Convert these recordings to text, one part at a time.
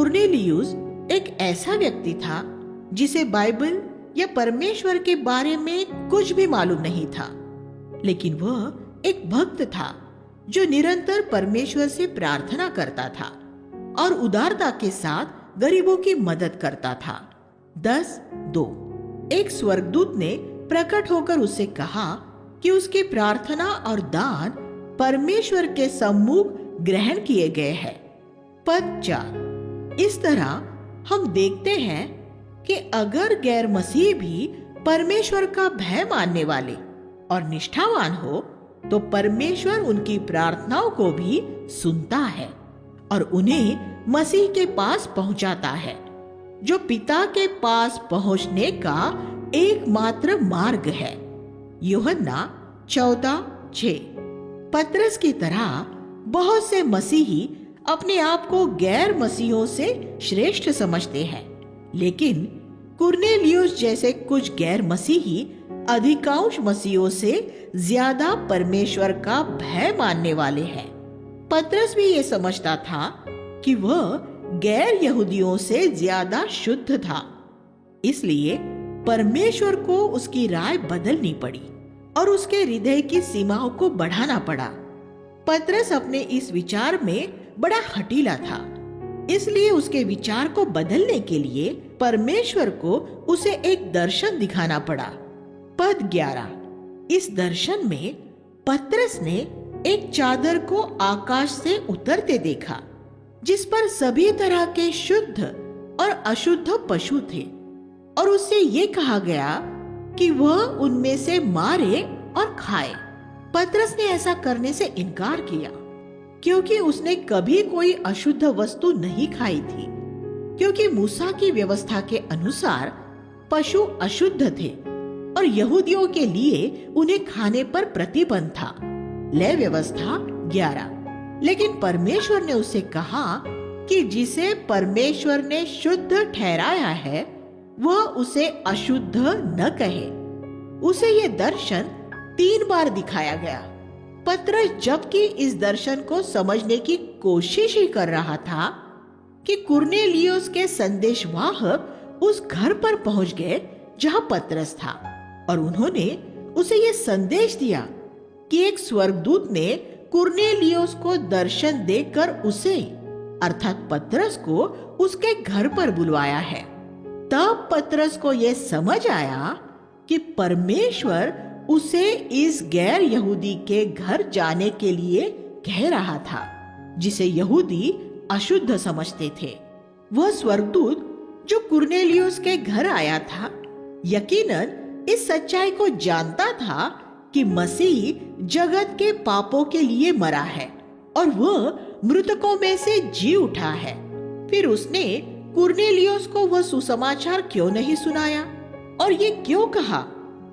कुर्नेलियुस एक ऐसा व्यक्ति था जिसे बाइबल या परमेश्वर के बारे में कुछ भी मालूम नहीं था, लेकिन वह एक भक्त था जो निरंतर परमेश्वर से प्रार्थना करता था और उदारता के साथ गरीबों की मदद करता था। 10:2 एक स्वर्गदूत ने प्रकट होकर उससे कहा कि उसकी प्रार्थना और दान परमेश्वर के सम्मुख ग्रहण किए गए हैं। पद 4 इस तरह हम देखते हैं कि अगर गैर मसीह भी परमेश्वर का भय मानने वाले और निष्ठावान हो तो परमेश्वर उनकी प्रार्थनाओं को भी सुनता है और उन्हें मसीह के पास पहुंचाता है, जो पिता के पास पहुंचने का एकमात्र मार्ग है। यूहन्ना 14:6 पतरस की तरह बहुत से मसीही अपने आप को गैर मसीहों से श्रेष्ठ समझते हैं, लेकिन कुर्नेलियुस जैसे कुछ गैर मसीही अधिकांश मसीहों से ज्यादा परमेश्वर का भय मानने वाले हैं। पतरस भी ये समझता था कि वह गैर यहूदियों से ज्यादा शुद्ध था, इसलिए परमेश्वर को उसकी राय बदलनी पड़ी और उसके हृदय की सीमाओं को बढ़ाना पड़ा। पतरस अपने इस विचार में बड़ा हठीला था, इसलिए उसके विचार को बदलने के लिए परमेश्वर को उसे एक दर्शन दिखाना पड़ा। पद 11 इस दर्शन में पतरस ने एक चादर को आकाश से उतरते देखा, जिस पर सभी तरह के शुद्ध और अशुद्ध पशु थे, और उससे ये कहा गया कि वह उनमें से मारे और खाए। पतरस ने ऐसा करने से इनकार किया, क्योंकि उसने कभी कोई अशुद्ध वस्तु नहीं खाई थी, क्योंकि मूसा की व्यवस्था के अनुसार पशु अशुद्ध थे और यहूदियों के लिए उन्हें खाने पर प्रतिबंध था। ले व्यवस्था 11 लेकिन परमेश्वर ने उससे कहा कि जिसे परमेश्वर ने शुद्ध ठहराया है वह उसे अशुद्ध न कहे। उसे ये दर्शन 3 बार दिखाया गया। पतरस जबकि इस दर्शन को समझने की कोशिश ही कर रहा था कि कुर्नेलियुस के संदेशवाहक उस घर पर पहुंच गए जहां पतरस था, और उन्होंने उसे यह संदेश दिया कि एक स्वर्गदूत ने कुर्नेलियुस को दर्शन देकर उसे अर्थात पतरस को उसके घर पर बुलवाया है। तब पतरस को यह समझ आया कि परमेश्वर उसे इस गैर यहूदी के घर जाने के लिए कह रहा था, जिसे यहूदी अशुद्ध समझते थे। वह स्वर्गदूत जो कुर्नेलियुस के घर आया था, यकीनन इस सच्चाई को जानता था कि मसीह जगत के पापों के लिए मरा है और वह मृतकों में से जी उठा है। फिर उसने कुर्नेलियुस को वह सुसमाचार क्यों नहीं सुनाया और ये क्यों कहा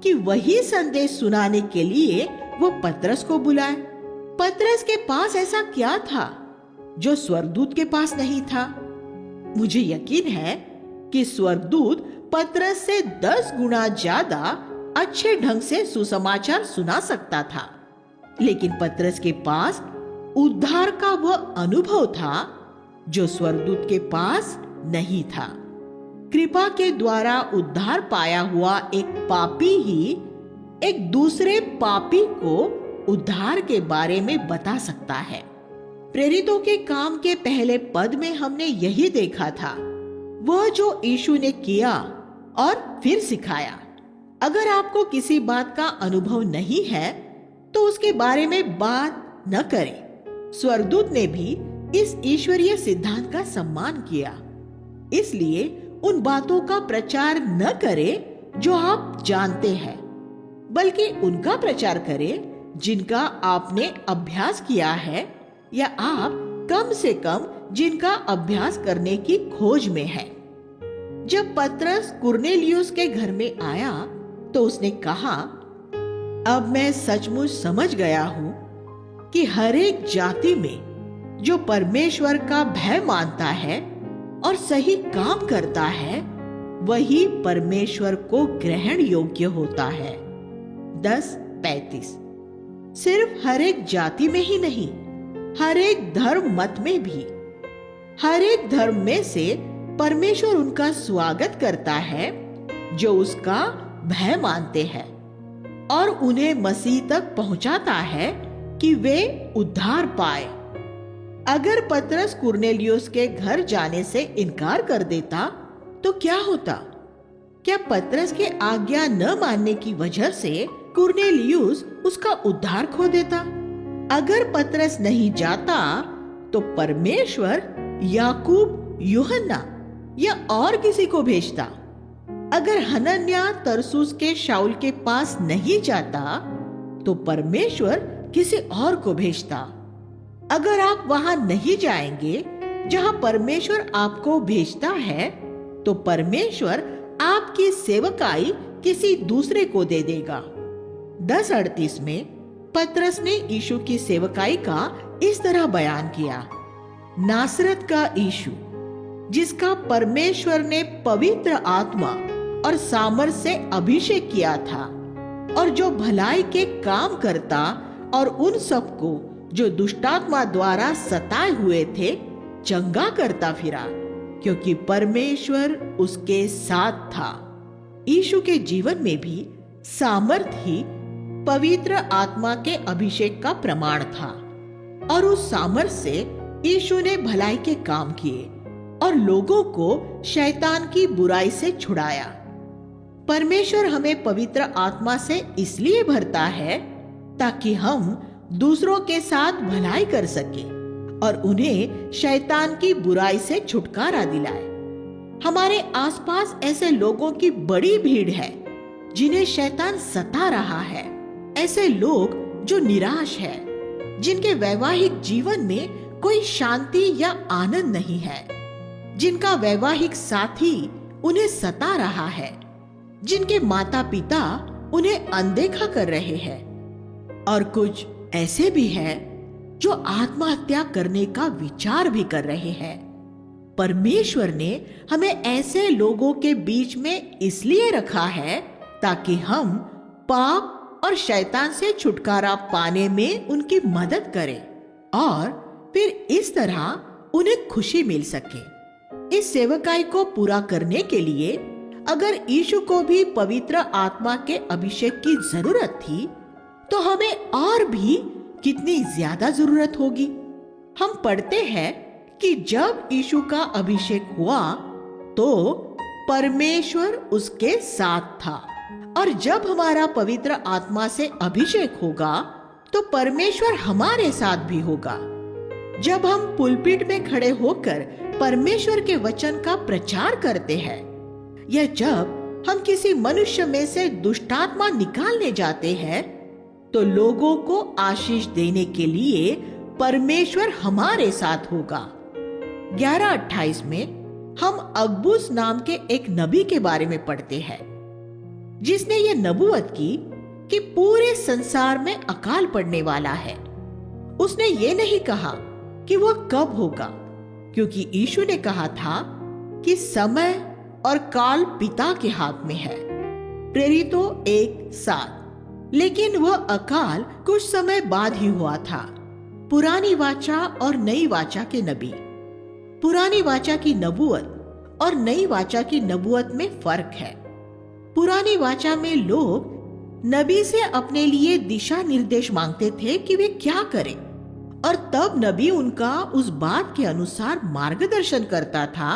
कि वही संदेश सुनाने के लिए वो पतरस को बुलाए। पतरस के पास ऐसा क्या था जो स्वर्गदूत के पास नहीं था? मुझे यकीन है कि स्वर्गदूत पतरस से 10 गुना ज्यादा अच्छे ढंग से सुसमाचार सुना सकता था, लेकिन पतरस के पास उद्धार का वह अनुभव था जो स्वर्गदूत के पास नहीं था। कृपा के द्वारा उद्धार पाया हुआ एक पापी ही एक दूसरे पापी को उद्धार के बारे में बता सकता है। प्रेरितों के काम के पहले पद में हमने यही देखा था, वह जो यीशु ने किया और फिर सिखाया। अगर आपको किसी बात का अनुभव नहीं है तो उसके बारे में बात न करें। स्वर्गदूत ने भी इस ईश्वरीय सिद्धांत का सम्मान किया, इसलिए उन बातों का प्रचार न करें जो आप जानते हैं, बल्कि उनका प्रचार करें जिनका आपने अभ्यास किया है या आप कम से कम जिनका अभ्यास करने की खोज में है। जब पतरस कुर्नेलियुस के घर में आया तो उसने कहा, अब मैं सचमुच समझ गया हूं कि हर एक जाति में जो परमेश्वर का भय मानता है और सही काम करता है वही परमेश्वर को ग्रहण योग्य होता है। 10:35 सिर्फ हर एक जाति में ही नहीं, हर एक धर्म मत में भी। हर एक धर्म में से परमेश्वर उनका स्वागत करता है जो उसका भय मानते हैं और उन्हें मसीह तक पहुंचाता है कि वे उद्धार पाए। अगर पतरस कुरनेलियुस के घर जाने से इनकार कर देता तो क्या होता? क्या पतरस के आज्ञा न मानने की वजह से कुरनेलियुस उसका उद्धार खो देता? अगर पतरस नहीं जाता तो परमेश्वर याकूब, यूहन्ना या और किसी को भेजता। अगर हनन्याह तरसुस के शाऊल के पास नहीं जाता तो परमेश्वर किसी और को भेजता। अगर आप वहां नहीं जाएंगे जहां परमेश्वर आपको भेजता है तो परमेश्वर आपकी सेवकाई किसी दूसरे को दे देगा। 10:38 में पतरस ने यीशु की सेवकाई का इस तरह बयान किया, नासरत का यीशु जिसका परमेश्वर ने पवित्र आत्मा और सामर्थ से अभिषेक किया था और जो भलाई के काम करता और उन सबको जो दुष्टात्मा द्वारा सताए हुए थे चंगा करता फिरा, क्योंकि परमेश्वर उसके साथ था। यीशु के जीवन में भी सामर्थ ही पवित्र आत्मा के अभिषेक का प्रमाण था और उस सामर्थ से यीशु ने भलाई के काम किए और लोगों को शैतान की बुराई से छुड़ाया। परमेश्वर हमें पवित्र आत्मा से इसलिए भरता है ताकि हम दूसरों के साथ भलाई कर सके और उन्हें शैतान की बुराई से छुटकारा दिलाए। हमारे आसपास ऐसे लोगों की बड़ी भीड़ है जिन्हें शैतान सता रहा है। ऐसे लोग जो निराश है, जिनके वैवाहिक जीवन में कोई शांति या आनंद नहीं है, जिनका वैवाहिक साथी उन्हें सता रहा है, जिनके माता पिता उन्हें अनदेखा कर रहे हैं और कुछ ऐसे भी हैं जो आत्महत्या करने का विचार भी कर रहे हैं। परमेश्वर ने हमें ऐसे लोगों के बीच में इसलिए रखा है ताकि हम पाप और शैतान से छुटकारा पाने में उनकी मदद करें और फिर इस तरह उन्हें खुशी मिल सके। इस सेवकाई को पूरा करने के लिए अगर यीशु को भी पवित्र आत्मा के अभिषेक की जरूरत थी तो हमें और भी कितनी ज्यादा जरूरत होगी। हम पढ़ते हैं कि जब यीशु का अभिषेक हुआ तो परमेश्वर उसके साथ था और जब हमारा पवित्र आत्मा से अभिषेक होगा तो परमेश्वर हमारे साथ भी होगा। जब हम पुलपिट में खड़े होकर परमेश्वर के वचन का प्रचार करते हैं या जब हम किसी मनुष्य में से दुष्टात्मा निकालने जाते हैं तो लोगों को आशीष देने के लिए परमेश्वर हमारे साथ होगा। 11:28 में हम अगबुस नाम के एक नबी के बारे में पढ़ते हैं जिसने ये नबूवत की कि पूरे संसार में अकाल पड़ने वाला है। उसने ये नहीं कहा कि वह कब होगा, क्योंकि यीशु ने कहा था कि समय और काल पिता के हाथ में है। प्रेरितों 1:7। लेकिन वह अकाल कुछ समय बाद ही हुआ था। पुरानी वाचा और नई वाचा के नबी। पुरानी वाचा की नबूवत और नई वाचा की नबूवत में फर्क है। पुरानी वाचा में लोग नबी से अपने लिए दिशा निर्देश मांगते थे कि वे क्या करें और तब नबी उनका उस बात के अनुसार मार्गदर्शन करता था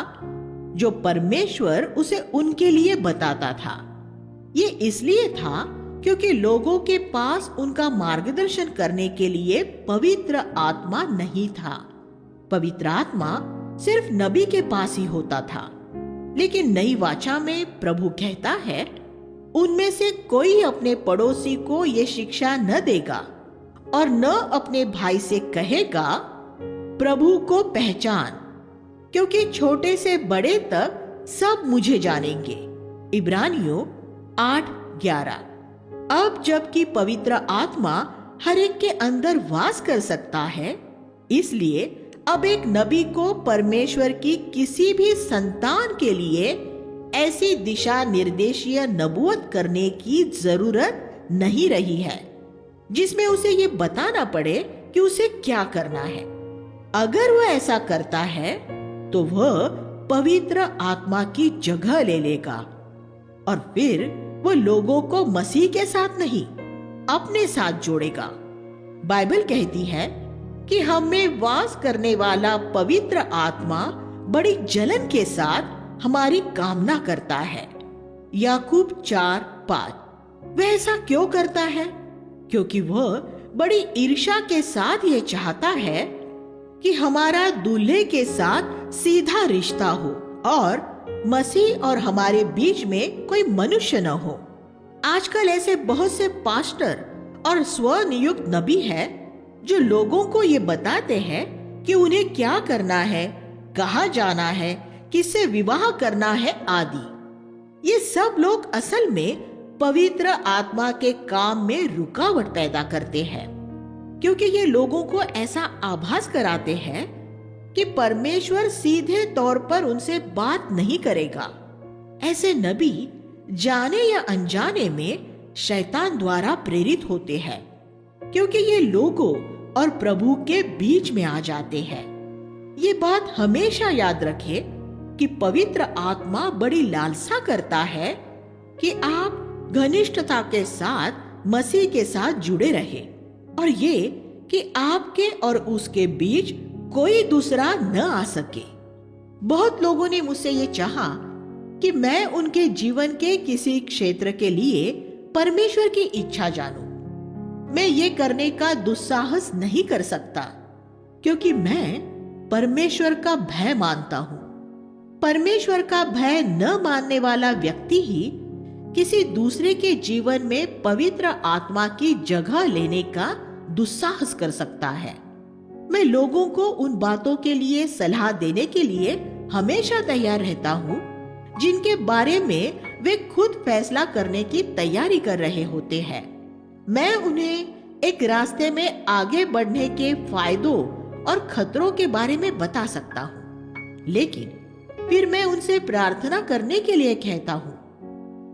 जो परमेश्वर उसे उनके लिए बताता था। ये इसलिए था क्योंकि लोगों के पास उनका मार्गदर्शन करने के लिए पवित्र आत्मा नहीं था। पवित्र आत्मा सिर्फ नबी के पास ही होता था। लेकिन नई वाचा में प्रभु कहता है, उनमें से कोई अपने पड़ोसी को ये शिक्षा न देगा और न अपने भाई से कहेगा प्रभु को पहचान, क्योंकि छोटे से बड़े तक सब मुझे जानेंगे। इब्रानियों 8:11। अब जबकि पवित्र आत्मा हर एक के अंदर वास कर सकता है, इसलिए अब एक नबी को परमेश्वर की किसी भी संतान के लिए ऐसी दिशा निर्देशीय नबूवत करने की जरूरत नहीं रही है जिसमें उसे ये बताना पड़े कि उसे क्या करना है। अगर वह ऐसा करता है तो वह पवित्र आत्मा की जगह ले लेगा और फिर वो लोगों को मसीह के साथ नहीं, अपने साथ जोड़ेगा। बाइबल कहती है कि हम में वास करने वाला पवित्र आत्मा बड़ी जलन के साथ हमारी कामना करता है। याकूब 4:5। वह ऐसा क्यों करता है? क्योंकि वह बड़ी ईर्ष्या के साथ यह चाहता है कि हमारा दूल्हे के साथ सीधा रिश्ता हो और मसीह और हमारे बीच में कोई मनुष्य न हो। आजकल ऐसे बहुत से पास्टर और स्वनियुक्त नबी हैं जो लोगों को ये बताते हैं कि उन्हें क्या करना है, कहाँ जाना है, किससे विवाह करना है आदि। ये सब लोग असल में पवित्र आत्मा के काम में रुकावट पैदा करते हैं, क्योंकि ये लोगों को ऐसा आभास कराते हैं कि परमेश्वर सीधे तौर पर उनसे बात नहीं करेगा। ऐसे नबी जाने या अनजाने में शैतान द्वारा प्रेरित होते हैं, क्योंकि ये लोगों और प्रभु के बीच में आ जाते हैं। ये बात हमेशा याद रखें कि पवित्र आत्मा बड़ी लालसा करता है कि आप घनिष्ठता के साथ मसीह के साथ जुड़े रहे और ये कि आपके और उसके बीच कोई दूसरा न आ सके। बहुत लोगों ने मुझसे ये चाहा कि मैं उनके जीवन के किसी क्षेत्र के लिए परमेश्वर की इच्छा जानूं। मैं ये करने का दुस्साहस नहीं कर सकता, क्योंकि मैं परमेश्वर का भय मानता हूं। परमेश्वर का भय न मानने वाला व्यक्ति ही किसी दूसरे के जीवन में पवित्र आत्मा की जगह लेने का दुस्साहस कर सकता है। मैं लोगों को उन बातों के लिए सलाह देने के लिए हमेशा तैयार रहता हूँ जिनके बारे में वे खुद फैसला करने की तैयारी कर रहे होते हैं। मैं उन्हें एक रास्ते में आगे बढ़ने के फायदों और खतरों के बारे में बता सकता हूँ, लेकिन फिर मैं उनसे प्रार्थना करने के लिए कहता हूँ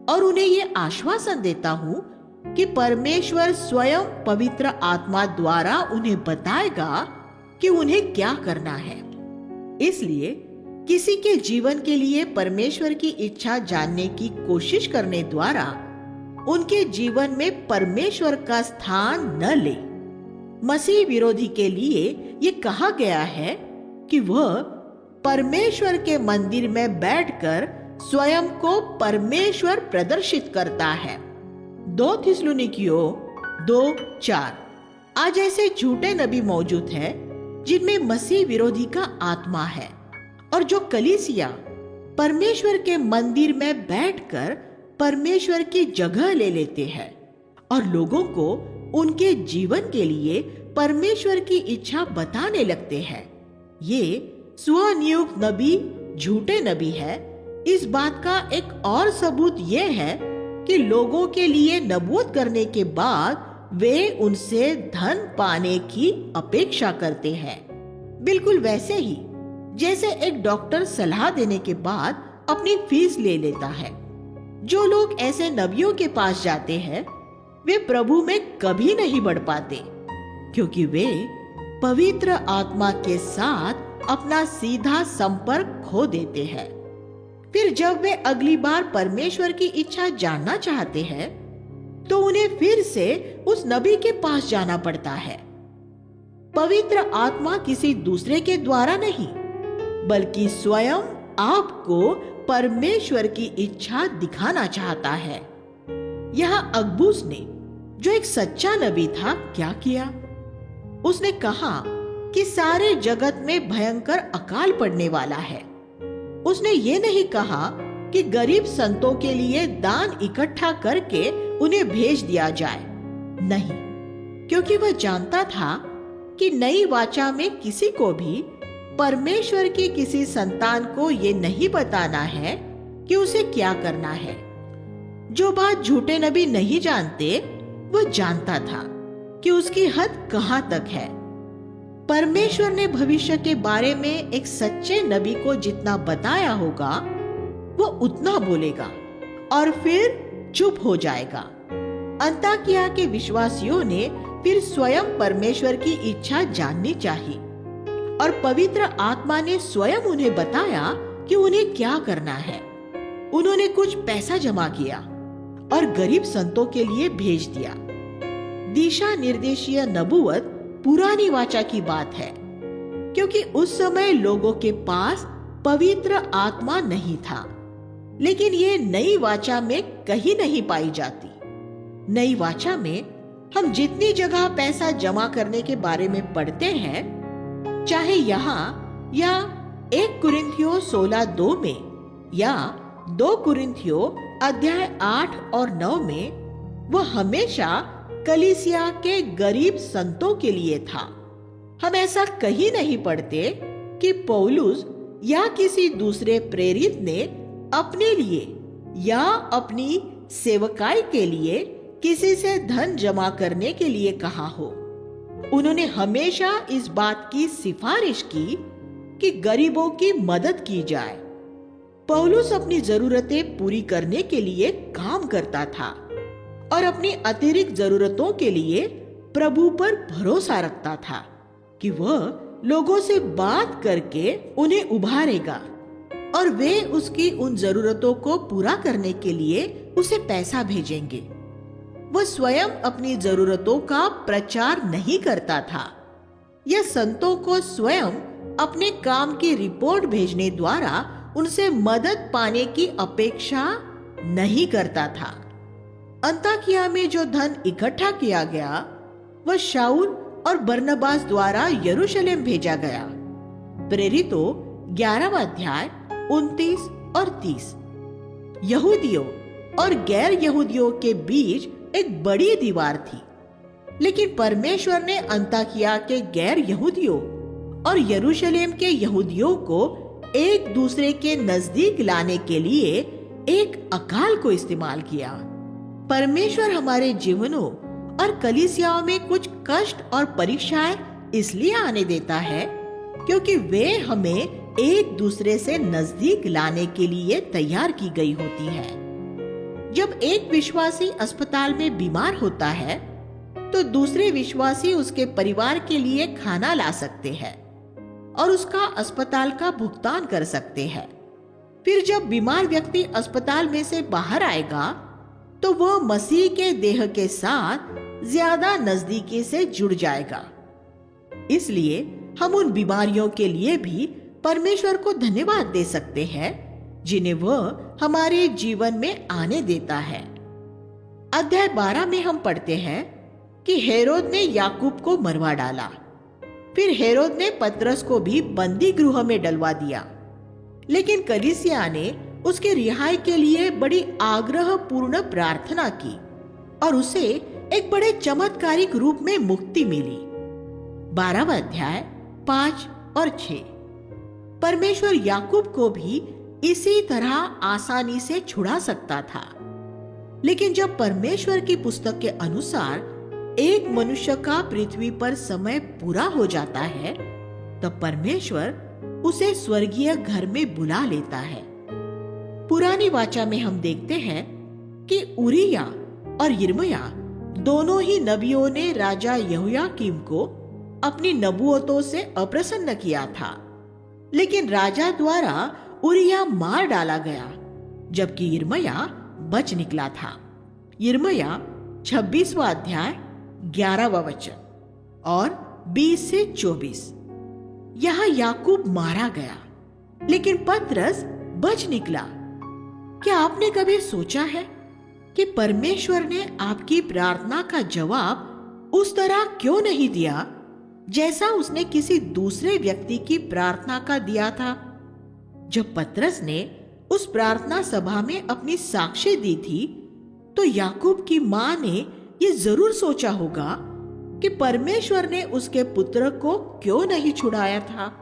और उन्हें ये आश्वासन देता हूँ कि परमेश्वर स्वयं पवित्र आत्मा द्वारा उन्हें बताएगा कि उन्हें क्या करना है। इसलिए किसी के जीवन के लिए परमेश्वर की इच्छा जानने की कोशिश करने द्वारा उनके जीवन में परमेश्वर का स्थान न ले। मसीह विरोधी के लिए ये कहा गया है कि वह परमेश्वर के मंदिर में बैठकर स्वयं को परमेश्वर प्रदर्शित करता है। 2 थिस्सलुनीकियों 2:4। आज ऐसे झूठे नबी मौजूद हैं जिनमें मसीह विरोधी का आत्मा है और जो कलीसिया परमेश्वर के मंदिर में बैठकर परमेश्वर की जगह ले लेते हैं और लोगों को उनके जीवन के लिए परमेश्वर की इच्छा बताने लगते हैं। ये स्वनियुक्त नबी झूठे नबी है। इस बात का एक और सबूत यह है कि लोगों के लिए नबूवत करने के बाद वे उनसे धन पाने की अपेक्षा करते हैं, बिल्कुल वैसे ही जैसे एक डॉक्टर सलाह देने के बाद अपनी फीस ले लेता है। जो लोग ऐसे नबियों के पास जाते हैं वे प्रभु में कभी नहीं बढ़ पाते, क्योंकि वे पवित्र आत्मा के साथ अपना सीधा संपर्क खो देते हैं। फिर जब वे अगली बार परमेश्वर की इच्छा जानना चाहते हैं तो उन्हें फिर से उस नबी के पास जाना पड़ता है। पवित्र आत्मा किसी दूसरे के द्वारा नहीं, बल्कि स्वयं आपको परमेश्वर की इच्छा दिखाना चाहता है। यहाँ अगबूस ने, जो एक सच्चा नबी था, क्या किया? उसने कहा कि सारे जगत में भयंकर अकाल पड़ने वाला है। उसने ये नहीं कहा कि गरीब संतों के लिए दान इकट्ठा करके उन्हें भेज दिया जाए। नहीं, क्योंकि वह जानता था कि नई वाचा में किसी को भी परमेश्वर की किसी संतान को ये नहीं बताना है कि उसे क्या करना है। जो बात झूठे नबी नहीं जानते, वह जानता था कि उसकी हद कहां तक है। परमेश्वर ने भविष्य के बारे में एक सच्चे नबी को जितना बताया होगा वो उतना बोलेगा और फिर चुप हो जाएगा। अंताकिया के विश्वासियों ने फिर स्वयं परमेश्वर की इच्छा जाननी चाहिए और पवित्र आत्मा ने स्वयं उन्हें बताया कि उन्हें क्या करना है। उन्होंने कुछ पैसा जमा किया और गरीब संतों के लिए भेज दिया। दिशा निर्देशीय नबूवत पुरानी वाचा की बात है, क्योंकि उस समय लोगों के पास पवित्र आत्मा नहीं था। लेकिन ये नई वाचा में कहीं नहीं पाई जाती। नई वाचा में हम जितनी जगह पैसा जमा करने के बारे में पढ़ते हैं, चाहे यहाँ या 1 कुरिन्थियों 16:2 में या 2 कुरिन्थियों अध्याय 8 और 9 में, वह हमेशा कलीसिया के गरीब संतों के लिए था। हम ऐसा कहीं नहीं पढ़ते कि पौलुस या किसी दूसरे प्रेरित ने अपने लिए या अपनी सेवकाई के लिए किसी से धन जमा करने के लिए कहा हो। उन्होंने हमेशा इस बात की सिफारिश की कि गरीबों की मदद की जाए। पौलुस अपनी जरूरतें पूरी करने के लिए काम करता था और अपनी अतिरिक्त जरूरतों के लिए प्रभु पर भरोसा रखता था कि वह लोगों से बात करके उन्हें उभारेगा और वे उसकी उन जरूरतों को पूरा करने के लिए उसे पैसा भेजेंगे। वह स्वयं अपनी जरूरतों का प्रचार नहीं करता था या संतों को स्वयं अपने काम की रिपोर्ट भेजने द्वारा उनसे मदद पाने की अपेक्षा नहीं करता था। अंताकिया में जो धन इकट्ठा किया गया, वह शाऊल और बरनबास द्वारा यरूशलेम भेजा गया। प्रेरितों 11वां अध्याय 29 और 30। यहूदियों और गैर यहूदियों के बीच एक बड़ी दीवार थी, लेकिन परमेश्वर ने अंताकिया के गैर यहूदियों और यरूशलेम के यहूदियों को एक दूसरे के नजदीक लाने के लिए एक अकाल को इस्तेमाल किया। परमेश्वर हमारे जीवनों और कलीसियाओं में कुछ कष्ट और परीक्षाएं इसलिए आने देता है क्योंकि वे हमें एक दूसरे से नजदीक लाने के लिए तैयार की गई होती है। जब एक विश्वासी अस्पताल में बीमार होता है, तो दूसरे विश्वासी उसके परिवार के लिए खाना ला सकते हैं और उसका अस्पताल का भुगतान कर सकते हैं। फिर जब बीमार व्यक्ति अस्पताल में से बाहर आएगा, तो वह मसीह के देह के साथ ज्यादा नजदीकी से जुड़ जाएगा। इसलिए हम उन बीमारियों के लिए भी परमेश्वर को धन्यवाद दे सकते हैं जिन्हें वह हमारे जीवन में आने देता है। अध्याय 12 में हम पढ़ते हैं कि हेरोद ने याकूब को मरवा डाला। फिर हेरोद ने पतरस को भी बंदी गृह में डलवा दिया, लेकिन कलीसिया ने उसके रिहाई के लिए बड़ी आग्रह पूर्ण प्रार्थना की और उसे एक बड़े चमत्कारिक रूप में मुक्ति मिली। 12वां अध्याय 5 और 6। परमेश्वर याकूब को भी इसी तरह आसानी से छुड़ा सकता था, लेकिन जब परमेश्वर की पुस्तक के अनुसार एक मनुष्य का पृथ्वी पर समय पूरा हो जाता है, तब परमेश्वर उसे स्वर्गीय घर में बुला लेता है। पुरानी वाचा में हम देखते हैं कि उरिया और यिर्मयाह दोनों ही नबियों ने राजा यहोयाकीम को अपनी नबूवतों से अप्रसन्न किया था, लेकिन राजा द्वारा उरिया मार डाला गया, जबकि यिर्मयाह बच निकला था। यिर्मयाह 26वां अध्याय 11वां वचन और 20 से 24। यहाँ याकूब मारा गया, लेकिन पतरस बच निकला। क्या आपने कभी सोचा है कि परमेश्वर ने आपकी प्रार्थना का जवाब उस तरह क्यों नहीं दिया जैसा उसने किसी दूसरे व्यक्ति की प्रार्थना का दिया था? जब पतरस ने उस प्रार्थना सभा में अपनी साक्ष्य दी थी, तो याकूब की मां ने यह जरूर सोचा होगा कि परमेश्वर ने उसके पुत्र को क्यों नहीं छुड़ाया था।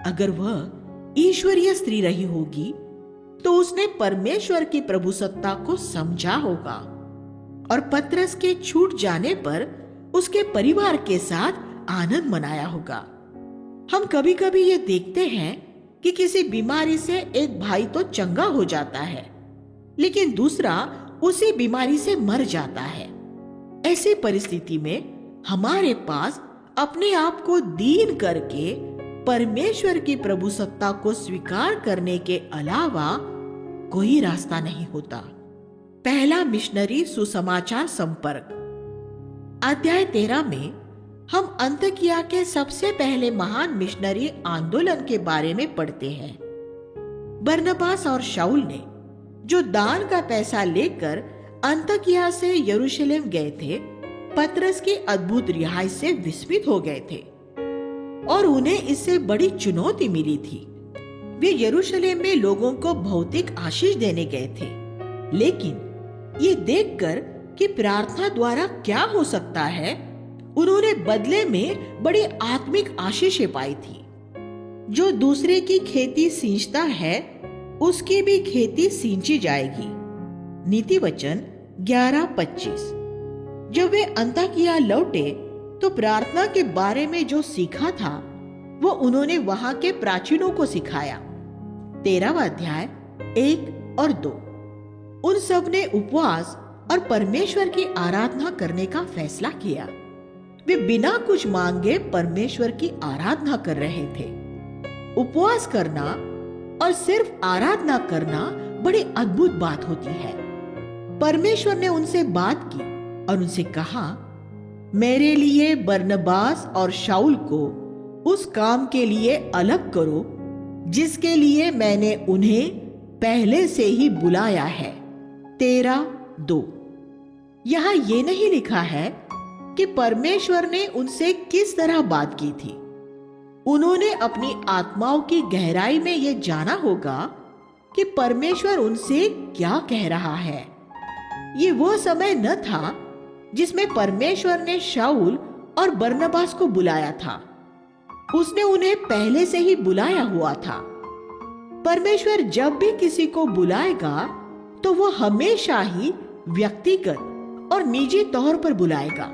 अगर वह ईश्वरीय स्त्री रही होगी, तो उसने परमेश्वर की प्रभुसत्ता को समझा होगा और पतरस के छूट जाने पर उसके परिवार के साथ आनंद मनाया होगा। हम कभी कभी ये देखते हैं कि किसी बीमारी से एक भाई तो चंगा हो जाता है, लेकिन दूसरा उसी बीमारी से मर जाता है। ऐसी परिस्थिति में हमारे पास अपने आप को दीन करके परमेश्वर की प्रभुसत्ता को स्वीकार करने के अलावा कोई रास्ता नहीं होता। पहला मिशनरी सुसमाचार संपर्क। अध्याय 13 में हम अंतकिया के सबसे पहले महान मिशनरी आंदोलन के बारे में पढ़ते हैं। बरनबास और शाऊल ने जो दान का पैसा लेकर अंतकिया से यरूशलेम गए थे, पतरस की अद्भुत रिहाई से विस्मित हो गए थे और उन्हें इससे बड़ी चुनौती मिली थी। वे यरूशलेम में लोगों को भौतिक आशीष देने गए थे, लेकिन ये देखकर कि प्रार्थना द्वारा क्या हो सकता है, उन्होंने बदले में बड़ी आत्मिक आशीषें पाई थी। जो दूसरे की खेती सींचता है, उसकी भी खेती सींची जाएगी। नीति वचन 11:25। जब वे अंताकिया लौटे तो प्रार्थना के बारे में जो सीखा था वो उन्होंने वहां के प्राचीनों को सिखाया। 13वां अध्याय 1 और 2। उन सब ने उपवास और परमेश्वर की आराधना करने का फैसला किया। वे बिना कुछ मांगे परमेश्वर की आराधना कर रहे थे। उपवास करना और सिर्फ आराधना करना बड़ी अद्भुत बात होती है। परमेश्वर ने उनसे बात की और उनसे कहा, मेरे लिए बरनबास और शाऊल को उस काम के लिए अलग करो जिसके लिए मैंने उन्हें पहले से ही बुलाया है। 13:2। यहाँ ये नहीं लिखा है कि परमेश्वर ने उनसे किस तरह बात की थी। उन्होंने अपनी आत्माओं की गहराई में यह जाना होगा कि परमेश्वर उनसे क्या कह रहा है। ये वो समय न था जिसमें परमेश्वर ने शाऊल और बरनबास को बुलाया था। उसने उन्हें पहले से ही बुलाया हुआ था। परमेश्वर जब भी किसी को बुलाएगा तो वो हमेशा ही व्यक्तिगत और निजी तौर पर बुलाएगा।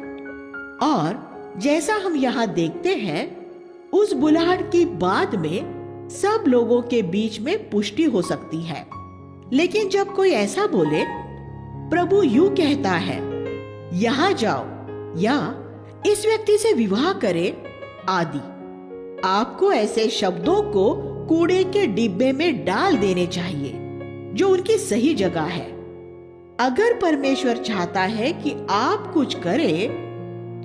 और जैसा हम यहाँ देखते हैं, उस बुलाहट की बाद में सब लोगों के बीच में पुष्टि हो सकती है। लेकिन जब कोई ऐसा बोले, प्रभु यूं कहता है, यहां जाओ या इस व्यक्ति से विवाह करे आदि, आपको ऐसे शब्दों को कूड़े के डिब्बे में डाल देने चाहिए जो उनकी सही जगह है। अगर परमेश्वर चाहता है कि आप कुछ करें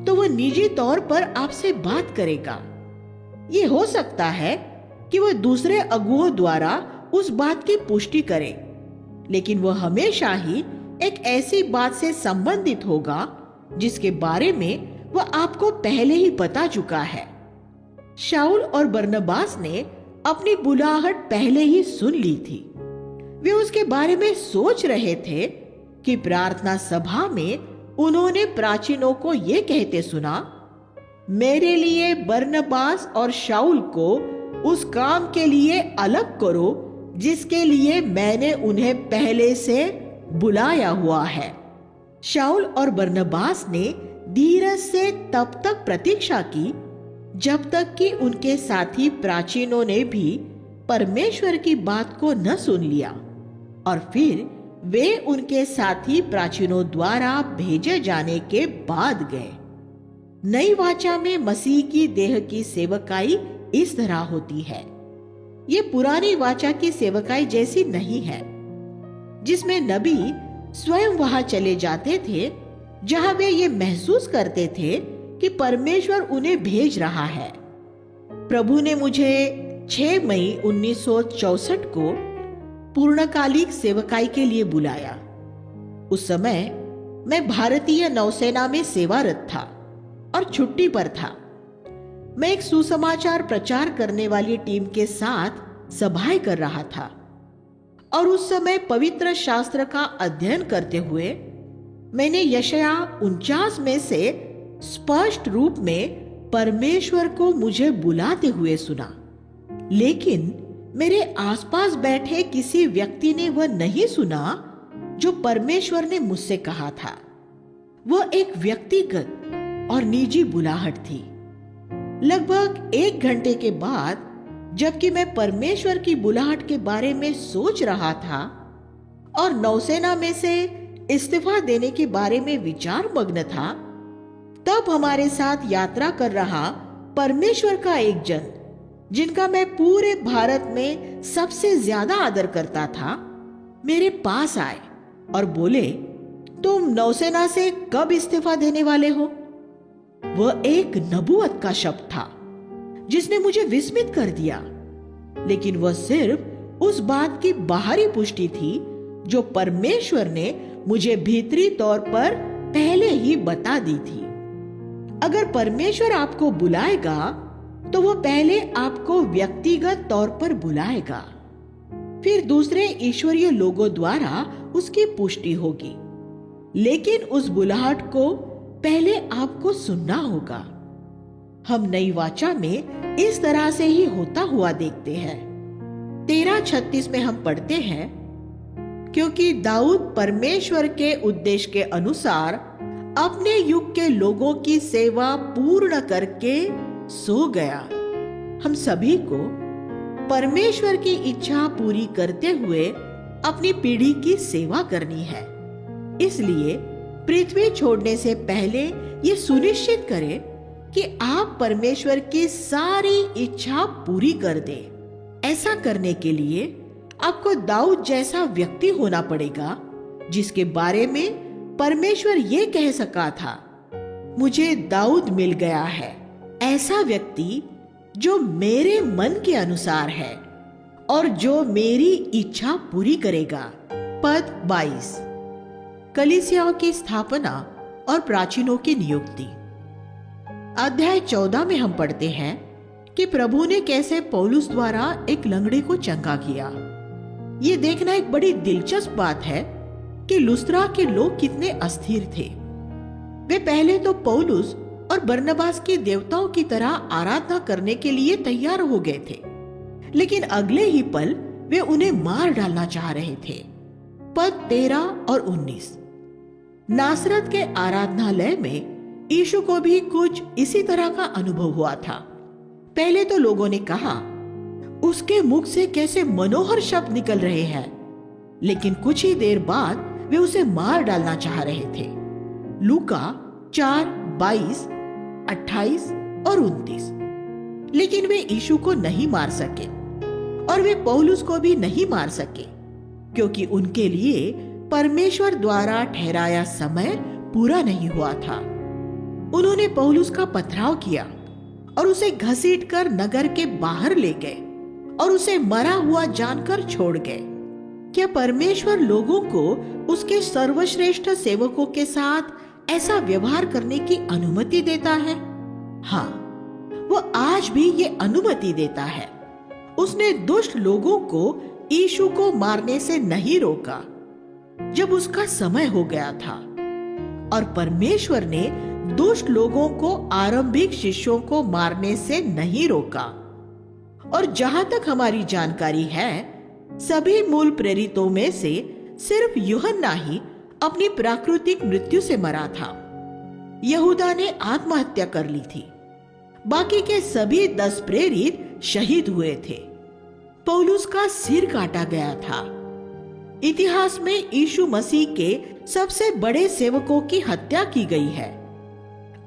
तो वह निजी तौर पर आपसे बात करेगा। ये हो सकता है कि वह दूसरे अगुओं द्वारा उस बात की पुष्टि करे, लेकिन वह हमेशा ही एक ऐसी बात से संबंधित होगा जिसके बारे में वह आपको पहले ही बता चुका है। शाऊल और बरनबास ने अपनी बुलाहट पहले ही सुन ली थी। वे उसके बारे में सोच रहे थे कि प्रार्थना सभा में उन्होंने प्राचीनों को ये कहते सुना, मेरे लिए बरनबास और शाऊल को उस काम के लिए अलग करो जिसके लिए मैंने उन्हें पहले से बुलाया हुआ है। शाऊल और बरनबास ने धीरज से तब तक प्रतीक्षा की जब तक कि उनके साथी प्राचीनों ने भी परमेश्वर की बात को न सुन लिया, और फिर वे उनके साथी प्राचीनों द्वारा भेजे जाने के बाद गए। नई वाचा में मसीह की देह की सेवकाई इस तरह होती है। ये पुरानी वाचा की सेवकाई जैसी नहीं है, जिसमें नबी स्वयं वहां चले जाते थे जहां वे ये महसूस करते थे कि परमेश्वर उन्हें भेज रहा है। प्रभु ने मुझे 6 मई 1964 को पूर्णकालिक सेवकाई के लिए बुलाया। उस समय मैं भारतीय नौसेना में सेवारत था और छुट्टी पर था। मैं एक सुसमाचार प्रचार करने वाली टीम के साथ सभाएं कर रहा था और उस समय पवित्र शास्त्र का अध्ययन करते हुए मैंने यशाया 49 में से स्पष्ट रूप में परमेश्वर को मुझे बुलाते हुए सुना, लेकिन मेरे आसपास बैठे किसी व्यक्ति ने वह नहीं सुना जो परमेश्वर ने मुझसे कहा था। वह एक व्यक्तिगत और निजी बुलाहट थी। लगभग 1 घंटे के बाद, जबकि मैं परमेश्वर की बुलाहट के बारे में सोच रहा था और नौसेना में से इस्तीफा देने के बारे में विचार मग्न था, तब हमारे साथ यात्रा कर रहा परमेश्वर का एक जन जिनका मैं पूरे भारत में सबसे ज्यादा आदर करता था, मेरे पास आए और बोले, तुम नौसेना से कब इस्तीफा देने वाले हो? वह एक नबूवत का शब्द था जिसने मुझे विस्मित कर दिया, लेकिन वह सिर्फ उस बात की बाहरी पुष्टि थी जो परमेश्वर ने मुझे भीतरी तौर पर पहले ही बता दी थी। अगर परमेश्वर आपको बुलाएगा तो वह पहले आपको व्यक्तिगत तौर पर बुलाएगा, फिर दूसरे ईश्वरीय लोगों द्वारा उसकी पुष्टि होगी, लेकिन उस बुलाहट को पहले आपको सुनना होगा। हम नई वाचा में इस तरह से ही होता हुआ देखते हैं। 13:36 में हम पढ़ते हैं, क्योंकि दाऊद परमेश्वर के उद्देश्य के अनुसार अपने युग के लोगों की सेवा पूर्ण करके सो गया। हम सभी को परमेश्वर की इच्छा पूरी करते हुए अपनी पीढ़ी की सेवा करनी है। इसलिए पृथ्वी छोड़ने से पहले ये सुनिश्चित करें कि आप परमेश्वर की सारी इच्छा पूरी कर दें। ऐसा करने के लिए आपको दाऊद जैसा व्यक्ति होना पड़ेगा, जिसके बारे में परमेश्वर ये कह सका था, मुझे दाऊद मिल गया है, ऐसा व्यक्ति जो मेरे मन के अनुसार है और जो मेरी इच्छा पूरी करेगा। पद 22, कलीसियाओं की स्थापना और प्राचीनों की नियुक्ति। अध्याय 14 में हम पढ़ते हैं कि प्रभु ने कैसे पौलुस द्वारा एक लंगड़े को चंगा किया। ये देखना एक बड़ी दिलचस्प बात है कि लुस्त्रा के लोग कितने अस्थिर थे। वे पहले तो पौलुस और बरनबास की देवताओं की तरह आराधना करने के लिए तैयार हो गए थे, लेकिन अगले ही पल वे उन्हें मार डालना चाह रहे थे। पद 13 और 19। नासरत के आराधनालय में यीशु को भी कुछ इसी तरह का अनुभव हुआ था। पहले तो लोगों ने कहा, उसके मुख से कैसे मनोहर शब्द निकल रहे हैं, लेकिन कुछ ही देर बाद वे उसे मार डालना चाह रहे थे। लूका 4:22, 28 और 29। लेकिन वे यीशु को नहीं मार सके और वे पौलुस को भी नहीं मार सके, क्योंकि उनके लिए परमेश्वर द्वारा ठहराया समय पूरा नहीं हुआ था। उन्होंने पौलुस का पथराव किया और उसे घसीटकर नगर के बाहर ले गए और उसे मरा हुआ जानकर छोड़ गए। क्या परमेश्वर लोगों को उसके सर्वश्रेष्ठ सेवकों के साथ ऐसा व्यवहार करने की अनुमति देता है? हाँ, वो आज भी ये अनुमति देता है। उसने दुष्ट लोगों को यीशु को मारने से नहीं रोका जब उसका समय हो गया था, और परमेश्वर ने दुष्ट लोगों को आरंभिक शिष्यों को मारने से नहीं रोका। और जहां तक हमारी जानकारी है, सभी मूल प्रेरितों में से सिर्फ यूहन्ना ही अपनी प्राकृतिक मृत्यु से मरा था। यहूदा ने आत्महत्या कर ली थी। बाकी के सभी 10 प्रेरित शहीद हुए थे। पौलुस का सिर काटा गया था। इतिहास में यीशु मसीह के सबसे बड़े सेवकों की हत्या की गई है,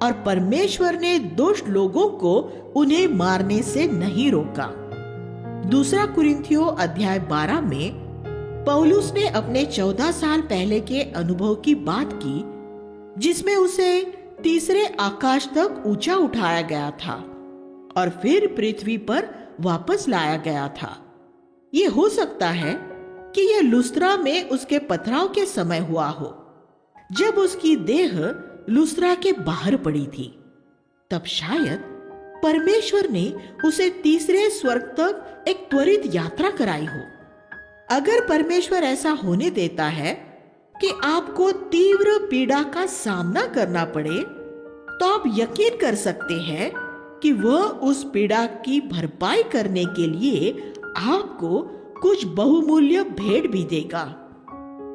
और परमेश्वर ने दुष्ट लोगों को उन्हें मारने से नहीं रोका। दूसरा कुरिन्थियों अध्याय 12 में पौलुस ने अपने 14 साल पहले के अनुभव की बात की, जिसमें उसे तीसरे आकाश तक ऊंचा उठाया गया था और फिर पृथ्वी पर वापस लाया गया था। ये हो सकता है कि यह लुस्त्रा में उसके पथराव के समय हुआ हो, जब उसकी देह लुस्त्रा के बाहर पड़ी थी। तब शायद परमेश्वर ने उसे तीसरे स्वर्ग तक एक त्वरित यात्रा कराई हो। अगर परमेश्वर ऐसा होने देता है कि आपको तीव्र पीड़ा का सामना करना पड़े, तो आप यकीन कर सकते हैं कि वह उस पीड़ा की भरपाई करने के लिए आपको कुछ बहुमूल्य भेंट भी देगा।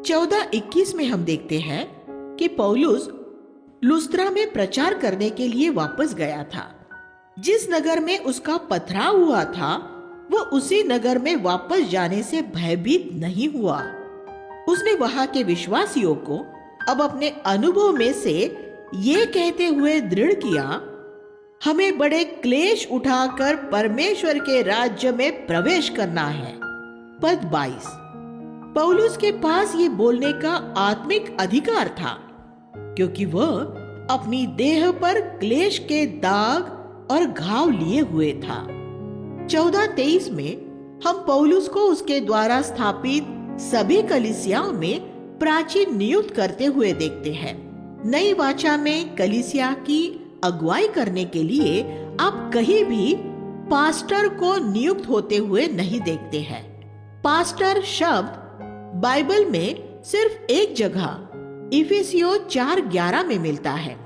14:21 में हम देखते हैं कि पौलुस लुस्त्रा में प्रचार करने के लिए वापस गया था। जिस नगर में उसका पथराव हुआ था, वह उसी नगर में वापस जाने से भयभीत नहीं हुआ। उसने वहां के विश्वासियों को अब अपने अनुभव में से ये कहते हुए दृढ़ किया, हमें बड़े क्लेश उठाकर परमेश्वर के राज्य में प्रवेश करना है। पद 22। पौलुस के पास ये बोलने का आत्मिक अधिकार था, क्योंकि वह अपनी देह पर क्लेश के दाग और घाव लिए हुए था। 14:23 में हम पौलुस को उसके द्वारा स्थापित सभी कलीसियाओं में प्राचीन नियुक्त करते हुए देखते हैं। नई वाचा में कलीसिया की अगुवाई करने के लिए आप कहीं भी पास्टर को नियुक्त होते हुए नहीं देखते हैं। पास्टर शब्द बाइबल में सिर्फ एक जगह इफिसियों 4:11 में मिलता है,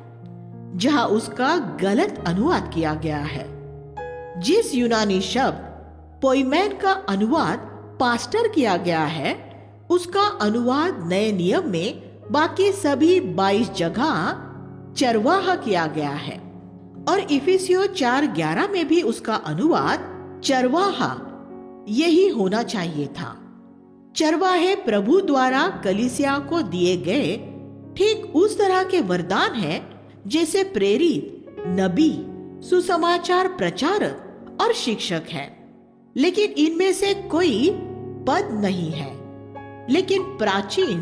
जहां उसका गलत अनुवाद किया गया है। जिस यूनानी शब्द पोइमेन का अनुवाद पास्टर किया गया है, उसका अनुवाद नए नियम में बाकी सभी 22 जगह चरवाहा किया गया है, और इफिसियों 4:11 में भी उसका अनुवाद चरवाहा यही होना चाहिए था। चरवाहे प्रभु द्वारा कलीसिया को दिए गए ठीक उस तरह के वरदान हैं जैसे प्रेरित, नबी, सुसमाचार प्रचारक और शिक्षक हैं। लेकिन इनमें से कोई पद नहीं है। लेकिन प्राचीन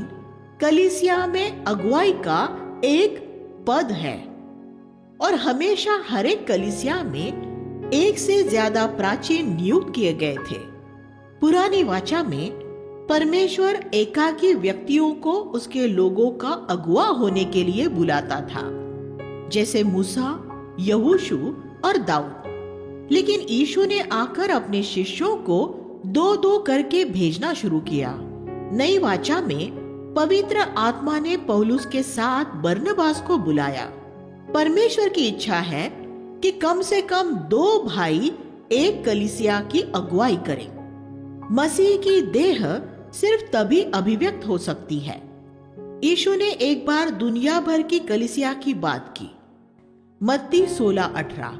कलीसिया में अगुवाई का एक पद है, और हमेशा हर एक कलीसिया में एक से ज्यादा प्राचीन नियुक्त किए गए थे। पुरानी वाचा में परमेश्वर एकाकी व्यक्तियों को उसके लोगों का अगुवा होने के लिए बुलाता था, जैसे मूसा, यहोशू और दाऊद। लेकिन यीशु ने आकर अपने शिष्यों को 2-2 करके भेजना शुरू किया। नई वाचा में पवित्र आत्मा ने पौलुस के साथ बरनबास को बुलाया। परमेश्वर की इच्छा है कि कम से कम 2 भाई एक कलीसिया की अगुवाई करें। मसीह की देह सिर्फ तभी अभिव्यक्त हो सकती है। यीशु ने एक बार दुनिया भर की कलीसिया की बात की, मत्ती 16:18,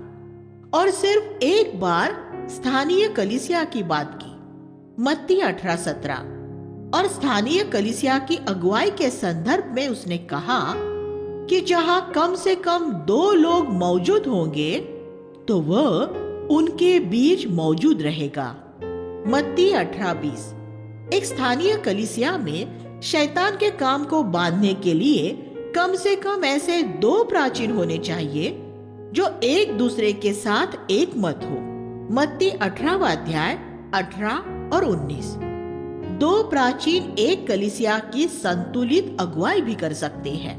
और सिर्फ एक बार स्थानीय कलीसिया की बात की, मत्ती 18:17। और स्थानीय कलीसिया की अगुवाई के संदर्भ में उसने कहा कि जहां कम से कम 2 लोग मौजूद होंगे तो वह उनके बीच मौजूद रहेगा, मत्ती 18:20। एक स्थानीय कलीसिया में शैतान के काम को बांधने के लिए कम से कम ऐसे 2 प्राचीन होने चाहिए जो एक दूसरे के साथ एक मत हो, मत्ती 18 18 और 19। 2 प्राचीन एक कलीसिया की संतुलित अगुवाई भी कर सकते हैं।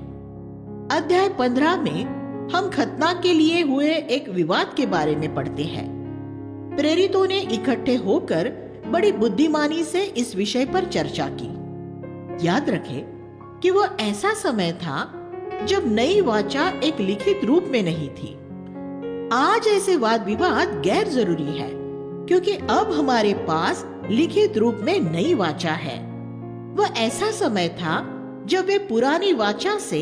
अध्याय 15 में हम खतना के लिए हुए एक विवाद के बारे में पढ़ते हैं। प्रेरितों ने इकट्ठे होकर बड़ी बुद्धिमानी से इस विषय पर चर्चा की। याद रखें कि वह ऐसा समय था जब नई वाचा एक लिखित रूप में नहीं थी। आज ऐसे वाद विवाद गैर जरूरी है, क्योंकि अब हमारे पास लिखित रूप में नई वाचा है। वह ऐसा समय था जब वे पुरानी वाचा से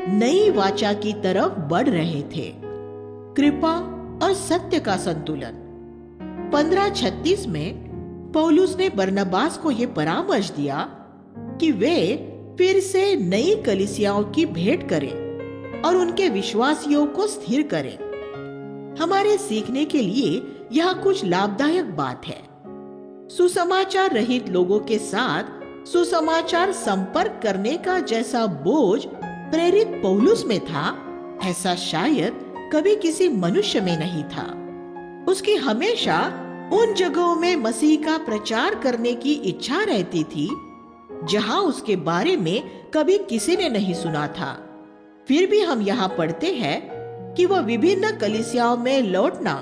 नई वाचा की तरफ बढ़ रहे थे। कृपा और सत्य का संतुलन। 15:36 में पौलुस ने बरनबास को यह परामर्श दिया कि वे फिर से नई कलीसियाओं की भेंट करें और उनके विश्वासियों को स्थिर करें। हमारे सीखने के लिए यह कुछ लाभदायक बात है। सुसमाचार रहित लोगों के साथ सुसमाचार संपर्क करने का जैसा बोझ प्रेरित पौलुस में था, ऐसा शायद कभी किसी मनुष्य में नहीं था। उसकी हमेशा उन जगहों में मसीह का प्रचार करने की इच्छा रहती थी जहां उसके बारे में कभी किसी ने नहीं सुना था। फिर भी हम यहाँ पढ़ते हैं कि वह विभिन्न कलीसियाओं में लौटना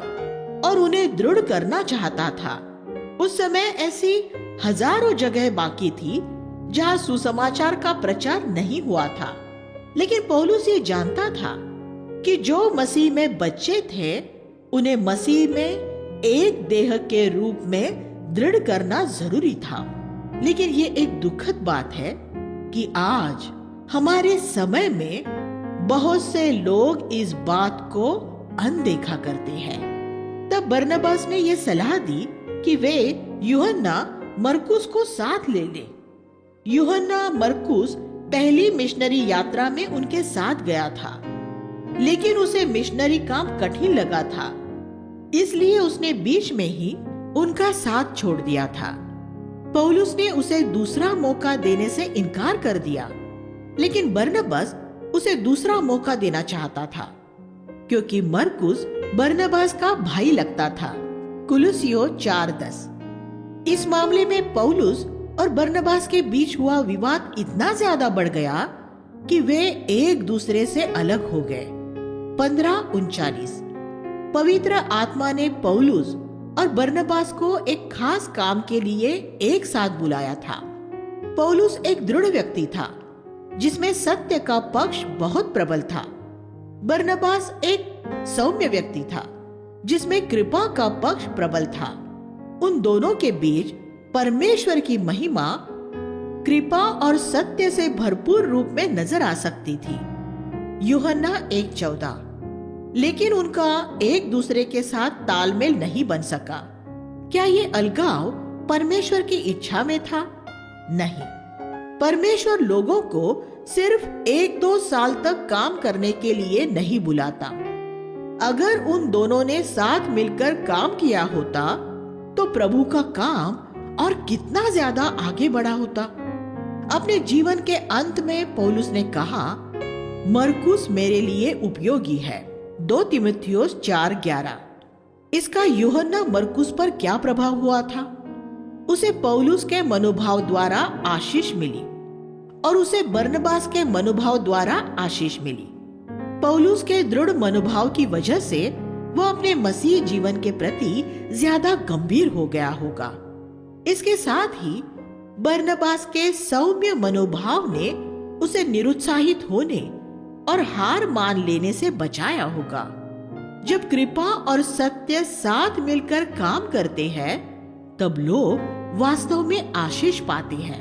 और उन्हें दृढ़ करना चाहता था। उस समय ऐसी हजारों जगह बाकी थी जहां सुसमाचार का प्रचार नहीं हुआ था। लेकिन पौलुस ये जानता था कि जो मसीह में बच्चे थे उन्हें मसीह में एक देह के रूप में दृढ़ करना जरूरी था। लेकिन ये एक दुखद बात है कि आज हमारे समय में बहुत से लोग इस बात को अनदेखा करते हैं। तब बरनबास ने यह सलाह दी कि वे यूहन्ना मरकुस को साथ ले लें। यूहन्ना मरकुस पहली मिशनरी यात्रा में उनके साथ गया था। लेकिन उसे मिशनरी काम कठिन लगा था, इसलिए उसने बीच में ही उनका साथ छोड़ दिया था। पौलुस ने उसे दूसरा मौका देने से इनकार कर दिया, लेकिन बरनबास उसे दूसरा मौका देना चाहता था, क्योंकि मरकुस बरनबास का भाई लगता था। कुलुसियों 4:10। इस मामले में पौलुस और बरनबास के बीच हुआ विवाद इतना ज्यादा बढ़ गया कि वे एक दूसरे से अलग हो गए। 15:39। पवित्र आत्मा ने पौलुस और बरनबास को एक खास काम के लिए एक साथ बुलाया था। पौलुस एक दृढ़ व्यक्ति था जिसमें सत्य का पक्ष बहुत प्रबल था। बरनबास एक सौम्य व्यक्ति था जिसमें कृपा का पक्ष प्रबल था। उन दोनों के बीच परमेश्वर की महिमा कृपा और सत्य से भरपूर रूप में नजर आ सकती थी। यूहन्ना 1:14। लेकिन उनका एक दूसरे के साथ तालमेल नहीं बन सका। क्या ये अलगाव परमेश्वर की इच्छा में था? नहीं। परमेश्वर लोगों को सिर्फ 1-2 साल तक काम करने के लिए नहीं बुलाता। अगर उन दोनों ने साथ मिलकर काम किया होता तो प्रभु का काम और कितना ज्यादा आगे बढ़ा होता। अपने जीवन के अंत में पौलुस ने कहा, मरकुस मेरे लिए उपयोगी है। 2 तीमुथियुस 4:11। इसका यूहन्ना मरकुस पर क्या प्रभाव हुआ था? उसे पौलुस के मनोभाव द्वारा आशीष मिली और उसे बरनबास के मनोभाव द्वारा आशीष मिली। पौलुस के दृढ़ मनोभाव की वजह से वह अपने मसीह जीवन के प्रति ज्यादा गंभीर हो गया होगा। इसके साथ ही बरनबास के सौम्य मनोभाव ने उसे निरुत्साहित होने और हार मान लेने से बचाया होगा। जब कृपा और सत्य साथ मिलकर काम करते हैं तब लोग वास्तव में आशीष पाते हैं।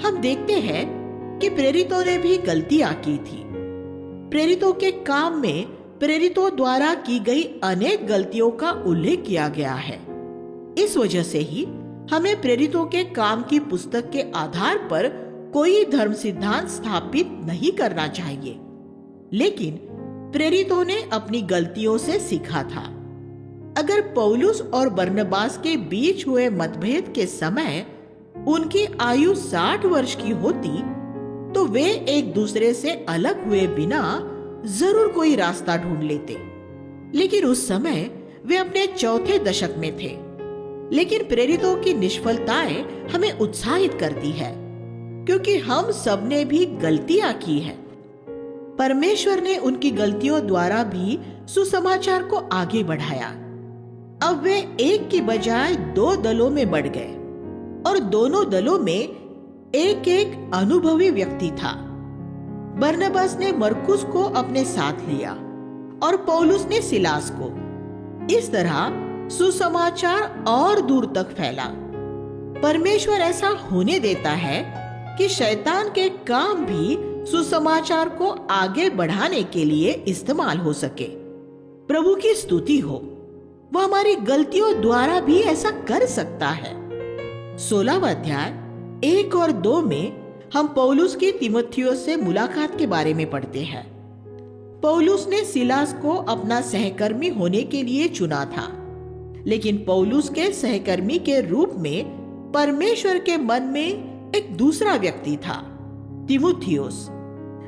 हम देखते हैं कि प्रेरितों ने भी गलतियां की थी। प्रेरितों के काम में प्रेरितों द्वारा की गई अनेक गलतियों का उल्लेख किया गया है। इस वजह से ही हमें प्रेरितों के काम की पुस्तक के आधार पर कोई धर्म सिद्धांत स्थापित नहीं करना चाहिए, लेकिन प्रेरितों ने अपनी गलतियों से सीखा था। अगर पौलुस और बरनबास के बीच हुए मतभेद के समय उनकी आयु 60 वर्ष की होती तो वे एक दूसरे से अलग हुए बिना जरूर कोई रास्ता ढूंढ लेते। लेकिन उस समय वे अपने 4थे दशक में थे। लेकिन प्रेरितों की निष्फलताएं हमें उत्साहित करती है, क्योंकि हम सबने भी गलतियां की है। परमेश्वर ने उनकी गलतियों द्वारा भी सुसमाचार को आगे बढ़ाया। अब वे एक की बजाय 2 दलों में बढ़ गए और दोनों दलों में एक एक अनुभवी व्यक्ति था। बरनबास ने मरकुस को अपने साथ लिया और पौलुस ने सिलास को। इस तरह सुसमाचार और दूर तक फैला। परमेश्वर ऐसा होने देता है कि शैतान के काम भी सुसमाचार को आगे बढ़ाने के लिए इस्तेमाल हो सके। प्रभु की स्तुति हो, वह हमारी गलतियों द्वारा भी ऐसा कर सकता है। 16वां अध्याय 1 और 2 में हम पौलुस की तीमुथियुस से मुलाकात के बारे में पढ़ते हैं। पौलुस ने सिलास को अपना सहकर्मी होने के लिए चुना था, लेकिन पौलुस के सहकर्मी के रूप में परमेश्वर के मन में एक दूसरा व्यक्ति था, तीमुथियुस।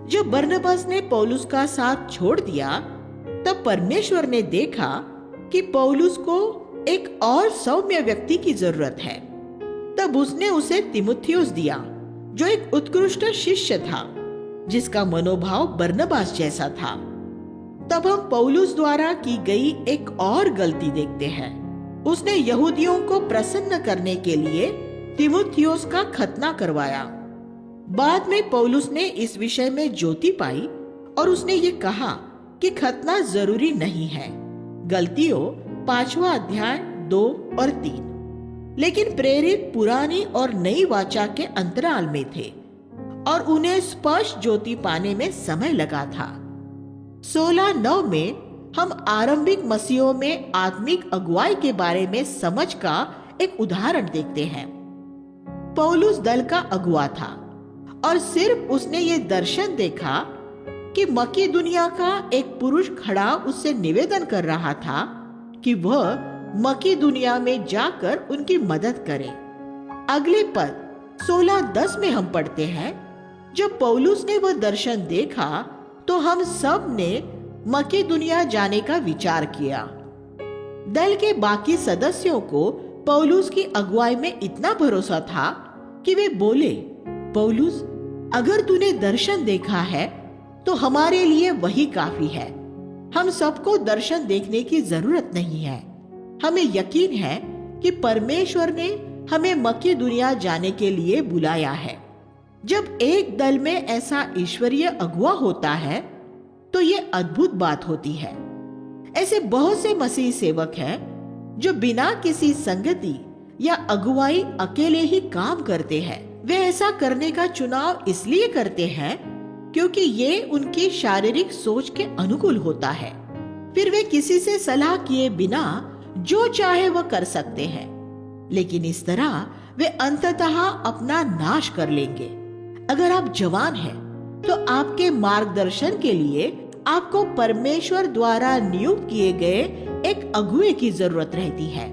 जब बरनबास ने पौलुस का साथ छोड़ दिया तब परमेश्वर ने देखा कि पौलुस को एक और सौम्य व्यक्ति की जरूरत है। तब उसने उसे तीमुथियुस दिया, जो एक उत्कृष्ट शिष्य था जिसका मनोभाव बरनबास जैसा था। तब हम पौलुस द्वारा की गई एक और गलती देखते हैं। उसने यहूदियों को प्रसन्न करने के लिए तीमुथियुस का खतना करवाया। बाद में पौलुस ने इस विषय में ज्योति पाई और उसने ये कहा कि खतना जरूरी नहीं है। गलतियों 5वां अध्याय 2 और 3। लेकिन प्रेरित पुरानी और नई वाचा के अंतराल में थे और उन्हें स्पष्ट ज्योति पाने में समय लगा था। 16:9 में हम आरंभिक मसीहों में आत्मिक अगुवाई के बारे में समझ का एक उदाहरण देखते हैं। पौलुस दल का अगुवा था और सिर्फ उसने ये दर्शन देखा कि मकी दुनिया का एक पुरुष खड़ा उससे निवेदन कर रहा था कि वह मकी दुनिया में जाकर उनकी मदद करे। अगले पद 16:10 में हम पढ़ते हैं, जब पौलुस ने वह दर्शन देखा तो हम सब ने मकी दुनिया जाने का विचार किया। दल के बाकी सदस्यों को पौलुस की अगुवाई में इतना भरोसा था कि वे बोले, पौलुस, अगर तूने दर्शन देखा है तो हमारे लिए वही काफी है। हम सबको दर्शन देखने की जरूरत नहीं है। हमें यकीन है कि परमेश्वर ने हमें मकी दुनिया जाने के लिए बुलाया है। जब एक दल में ऐसा ईश्वरीय अगुवा होता है तो ये अद्भुत बात होती है। ऐसे बहुत से मसीह सेवक हैं जो बिना किसी संगति या अगुवाई अकेले ही काम करते हैं। वे ऐसा करने का चुनाव इसलिए करते हैं क्योंकि ये उनकी शारीरिक सोच के अनुकूल होता है। फिर वे किसी से सलाह किए बिना जो चाहे वह कर सकते हैं, लेकिन इस तरह वे अंततः अपना नाश कर लेंगे। अगर आप जवान हैं, तो आपके मार्गदर्शन के लिए आपको परमेश्वर द्वारा नियुक्त किए गए एक अगुवे की जरूरत रहती है।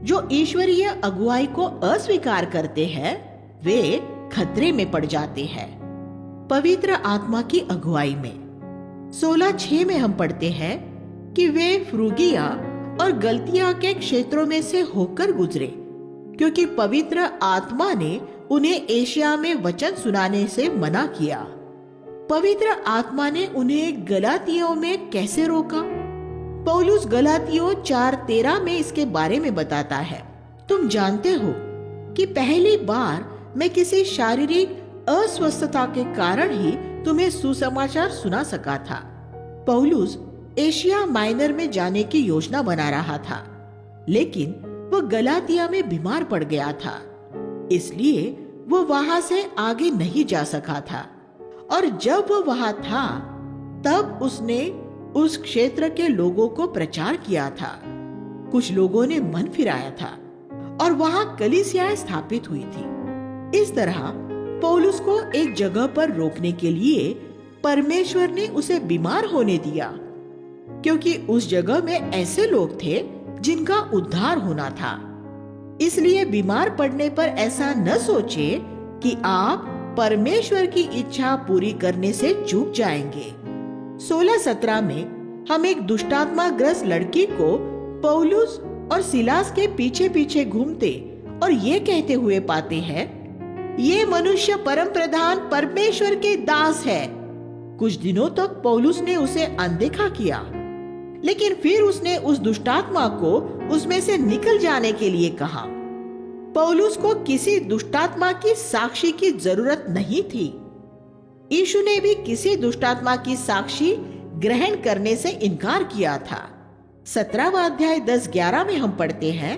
जो ईश्वरीय अगुवाई को अस्वीकार करते हैं, वे खतरे में पड़ जाते हैं। पवित्र आत्मा की अगुवाई में 16:6 में हम पढ़ते हैं कि वे फ्रूगिया और गलतिया के क्षेत्रों में से होकर गुजरे, क्योंकि पवित्र आत्मा ने उन्हें एशिया में वचन सुनाने से मना किया। पवित्र आत्मा ने उन्हें गलातियों में कैसे रोका? पौलुस गलातियों 4:13 में इसके बारे में बताता है, तुम जानते हो कि पहली बार मैं किसी शारीरिक अस्वस्थता के कारण ही तुम्हें सुसमाचार सुना सका था। पौलुस एशिया माइनर में जाने की योजना बना रहा था, लेकिन वह गलातिया में बीमार पड़ गया था, इसलिए वह वहां से आगे नहीं जा सका था। और जब वह वहां था, तब उसने उस क्षेत्र के लोगों को प्रचार किया था। कुछ लोगों ने मन फिराया था और वहां कलीसियाएं स्थापित हुई थी। इस तरह पौलुस को एक जगह पर रोकने के लिए परमेश्वर ने उसे बीमार होने दिया, क्योंकि उस जगह में ऐसे लोग थे जिनका उद्धार होना था। इसलिए बीमार पड़ने पर ऐसा न सोचे कि आप परमेश्वर की इच्छा पूरी करने से चूक जाएंगे। 16:17 में हम एक दुष्टात्मा ग्रस्त लड़की को पौलुस और सिलास के पीछे पीछे घूमते और ये कहते हुए पाते हैं, ये मनुष्य परम प्रधान परमेश्वर के दास है। कुछ दिनों तक पौलुस ने उसे अनदेखा किया, लेकिन फिर उसने उस दुष्टात्मा को उसमें से निकल जाने के लिए कहा। पौलुस को किसी दुष्टात्मा की साक्षी की जरूरत नहीं थी। यीशु ने भी किसी दुष्टात्मा की साक्षी ग्रहण करने से इनकार किया था। 17वां अध्याय 10-11 में हम पढ़ते हैं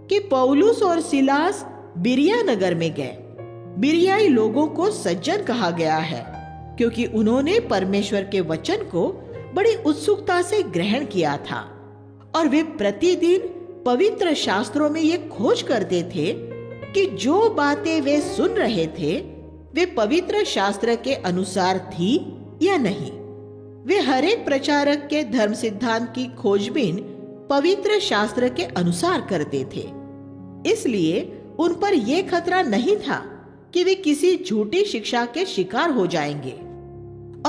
कि पौलुस और सिलास बिरिया नगर में गए। बिरियाई लोगों को सज्जन कहा गया है, क्योंकि उन्होंने परमेश्वर के वचन को बड़ी उत्सुकता से ग्रहण किया था और वे प्रतिदिन पवित्र शास्त्रों में ये खोज करते थे कि जो बातें वे सुन रहे थे वे पवित्र शास्त्र के अनुसार थी या नहीं। वे हर एक प्रचारक के धर्म सिद्धांत की खोजबीन पवित्र शास्त्र के अनुसार करते थे, इसलिए उन पर यह खतरा नहीं था कि वे किसी झूठी शिक्षा के शिकार हो जाएंगे।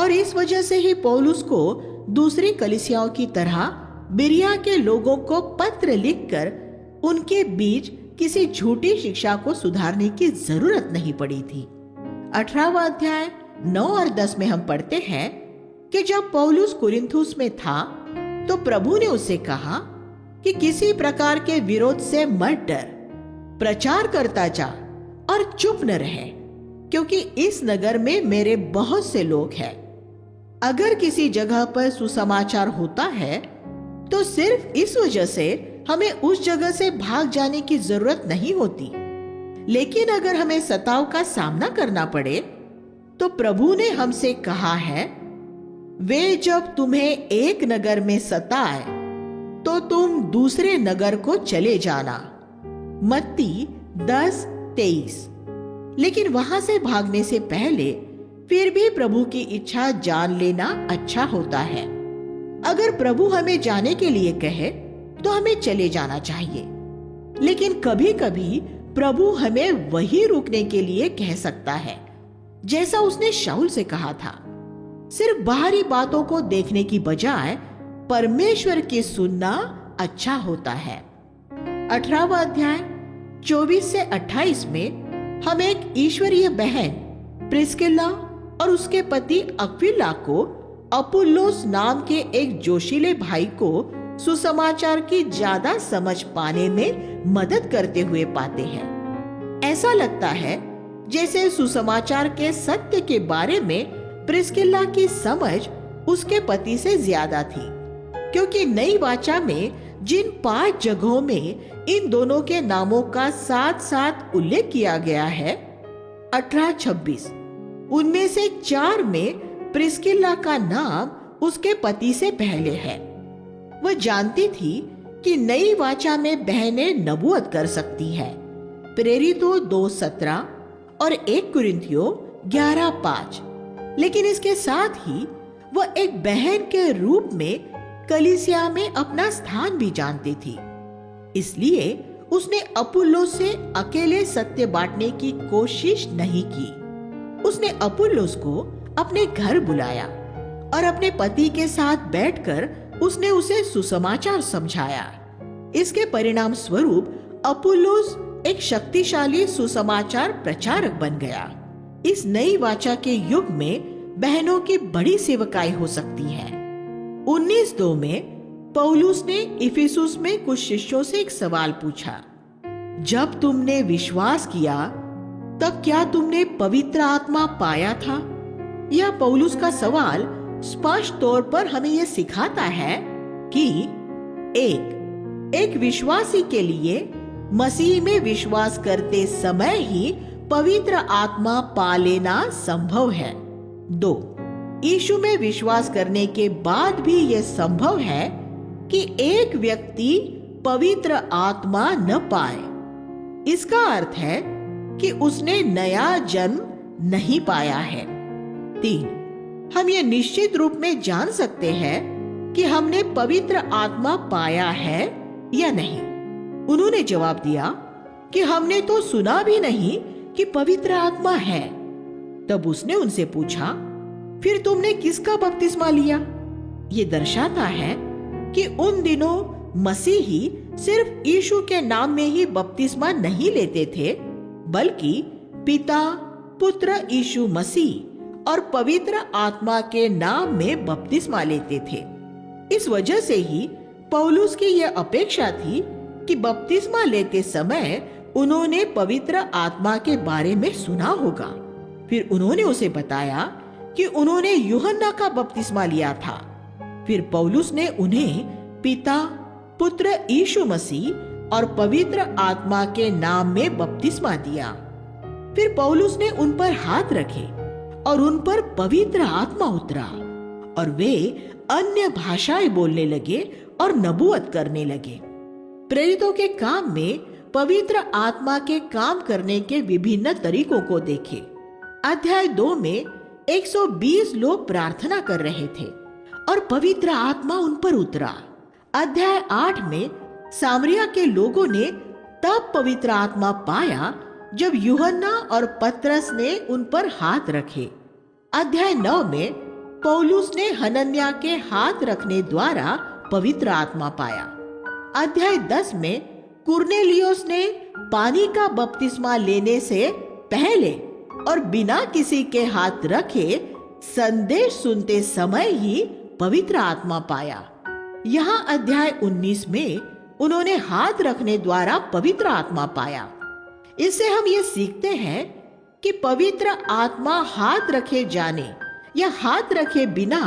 और इस वजह से ही पौलुस को दूसरी कलीसियाओं की तरह बिरिया के लोगों को पत्र लिखकर उनके बीच किसी झूठी शिक्षा को सुधारने की जरूरत नहीं पड़ी थी। 18वां अध्याय 9 और 10 में हम पढ़ते हैं कि जब पौलुस कुरिन्थुस में था तो प्रभु ने उससे कहा कि किसी प्रकार के विरोध से मत डर, प्रचार करता जा और चुप न रहे, क्योंकि इस नगर में मेरे बहुत से लोग हैं। अगर किसी जगह पर सुसमाचार होता है तो सिर्फ इस वजह से हमें उस जगह से भाग जाने की जरूरत नहीं होती, लेकिन अगर हमें सताव का सामना करना पड़े तो प्रभु ने हमसे कहा है, वे जब तुम्हें एक नगर में सताए तो तुम दूसरे नगर को चले जाना। मत्ती 10:23। लेकिन वहां से भागने से पहले फिर भी प्रभु की इच्छा जान लेना अच्छा होता है। अगर प्रभु हमें जाने के लिए कहे तो हमें चले जाना चाहिए, लेकिन कभी कभी प्रभु हमें वही रुकने के लिए कह सकता है, जैसा उसने शाऊल से कहा था। सिर्फ बाहरी बातों को देखने की बजाय परमेश्वर की सुनना अच्छा होता है। 18वां अध्याय 24 से 28 में हम एक ईश्वरीय बहन प्रिस्किल्ला और उसके पति अक्विला को अपुल्लोस नाम के एक जोशीले भाई को सुसमाचार की ज्यादा समझ पाने में मदद करते हुए पाते हैं। ऐसा लगता है जैसे सुसमाचार के सत्य के बारे में प्रिस्किल्ला की समझ उसके पति से ज्यादा थी, क्योंकि नई वाचा में जिन 5 जगहों में इन दोनों के नामों का साथ साथ उल्लेख किया गया है 18-26, उनमें से 4 में प्रिस्किल्ला का नाम उसके पति से पहले है। वह जानती थी कि नई वाचा में बहनें नबूवत कर सकती है। प्रेरितों 2:17 और 1 कुरिन्थियों 11:5। लेकिन इसके साथ ही वह एक बहन के रूप में कलीसिया में अपना स्थान भी जानती थी। इसलिए उसने अपुल्लोस से अकेले सत्य बांटने की कोशिश नहीं की। उसने अपुल्लोस को अपने घर बुलाया और अपने पति के साथ बैठकर उसने उसे सुसमाचार समझाया। इसके परिणाम स्वरूप अपुल्लोस एक शक्तिशाली सुसमाचार प्रचारक बन गया। इस नई वाचा के युग में बहनों की बड़ी सेवकाई हो सकती है। 19:2 में पौलुस ने इफिसुस में कुछ शिष्यों से एक सवाल पूछा, जब तुमने विश्वास किया तब क्या तुमने पवित्र आत्मा पाया था? यह पौलुस का सवाल स्पष्ट तौर पर हमें यह सिखाता है कि एक विश्वासी के लिए मसीह में विश्वास करते समय ही पवित्र आत्मा पा लेना संभव है। 2, यीशु में विश्वास करने के बाद भी यह संभव है कि एक व्यक्ति पवित्र आत्मा न पाए। इसका अर्थ है कि उसने नया जन्म नहीं पाया है। 3, हम ये निश्चित रूप में जान सकते हैं कि हमने पवित्र आत्मा पाया है या नहीं। उन्होंने जवाब दिया कि हमने तो सुना भी नहीं कि पवित्र आत्मा है। तब उसने उनसे पूछा, फिर तुमने किसका बपतिस्मा लिया? ये दर्शाता है कि उन दिनों मसीही सिर्फ यीशु के नाम में ही बपतिस्मा नहीं लेते थे, बल्कि पिता, पुत्र यीशु मसीह और पवित्र आत्मा के नाम में बपतिस्मा लेते थे। इस वजह से ही पौलुस की यह अपेक्षा थी कि बपतिस्मा लेते समय उन्होंने पवित्र आत्मा के बारे में सुना होगा। फिर उन्होंने उसे बताया कि उन्होंने यूहन्ना का बपतिस्मा लिया था। फिर पौलुस ने उन्हें पिता, पुत्र यीशु मसीह और पवित्र आत्मा के नाम में बपतिस्मा दिया। फिर पौलुस ने उन पर हाथ रखे और उन पर पवित्र आत्मा उतरा और वे अन्य भाषाएं बोलने लगे और नबूवत करने लगे। प्रेरितों के काम में पवित्र आत्मा के काम करने के विभिन्न तरीकों को देखें। अध्याय 2 में 120 लोग प्रार्थना कर रहे थे और पवित्र आत्मा उन पर उतरा। अध्याय 8 में सामरिया के लोगों ने तब पवित्र आत्मा पाया जब यूहन्ना और पतरस ने उन पर हाथ रखे। अध्याय 9 में पौलुस ने हनन्या के हाथ रखने द्वारा पवित्र आत्मा पाया। अध्याय 10 में कुरनेलियुस ने पानी का बपतिस्मा लेने से पहले और बिना किसी के हाथ रखे संदेश सुनते समय ही पवित्र आत्मा पाया। यहाँ अध्याय 19 में उन्होंने हाथ रखने द्वारा पवित्र आत्मा पाया। इससे हम ये सीखते हैं कि पवित्र आत्मा हाथ रखे जाने या हाथ रखे बिना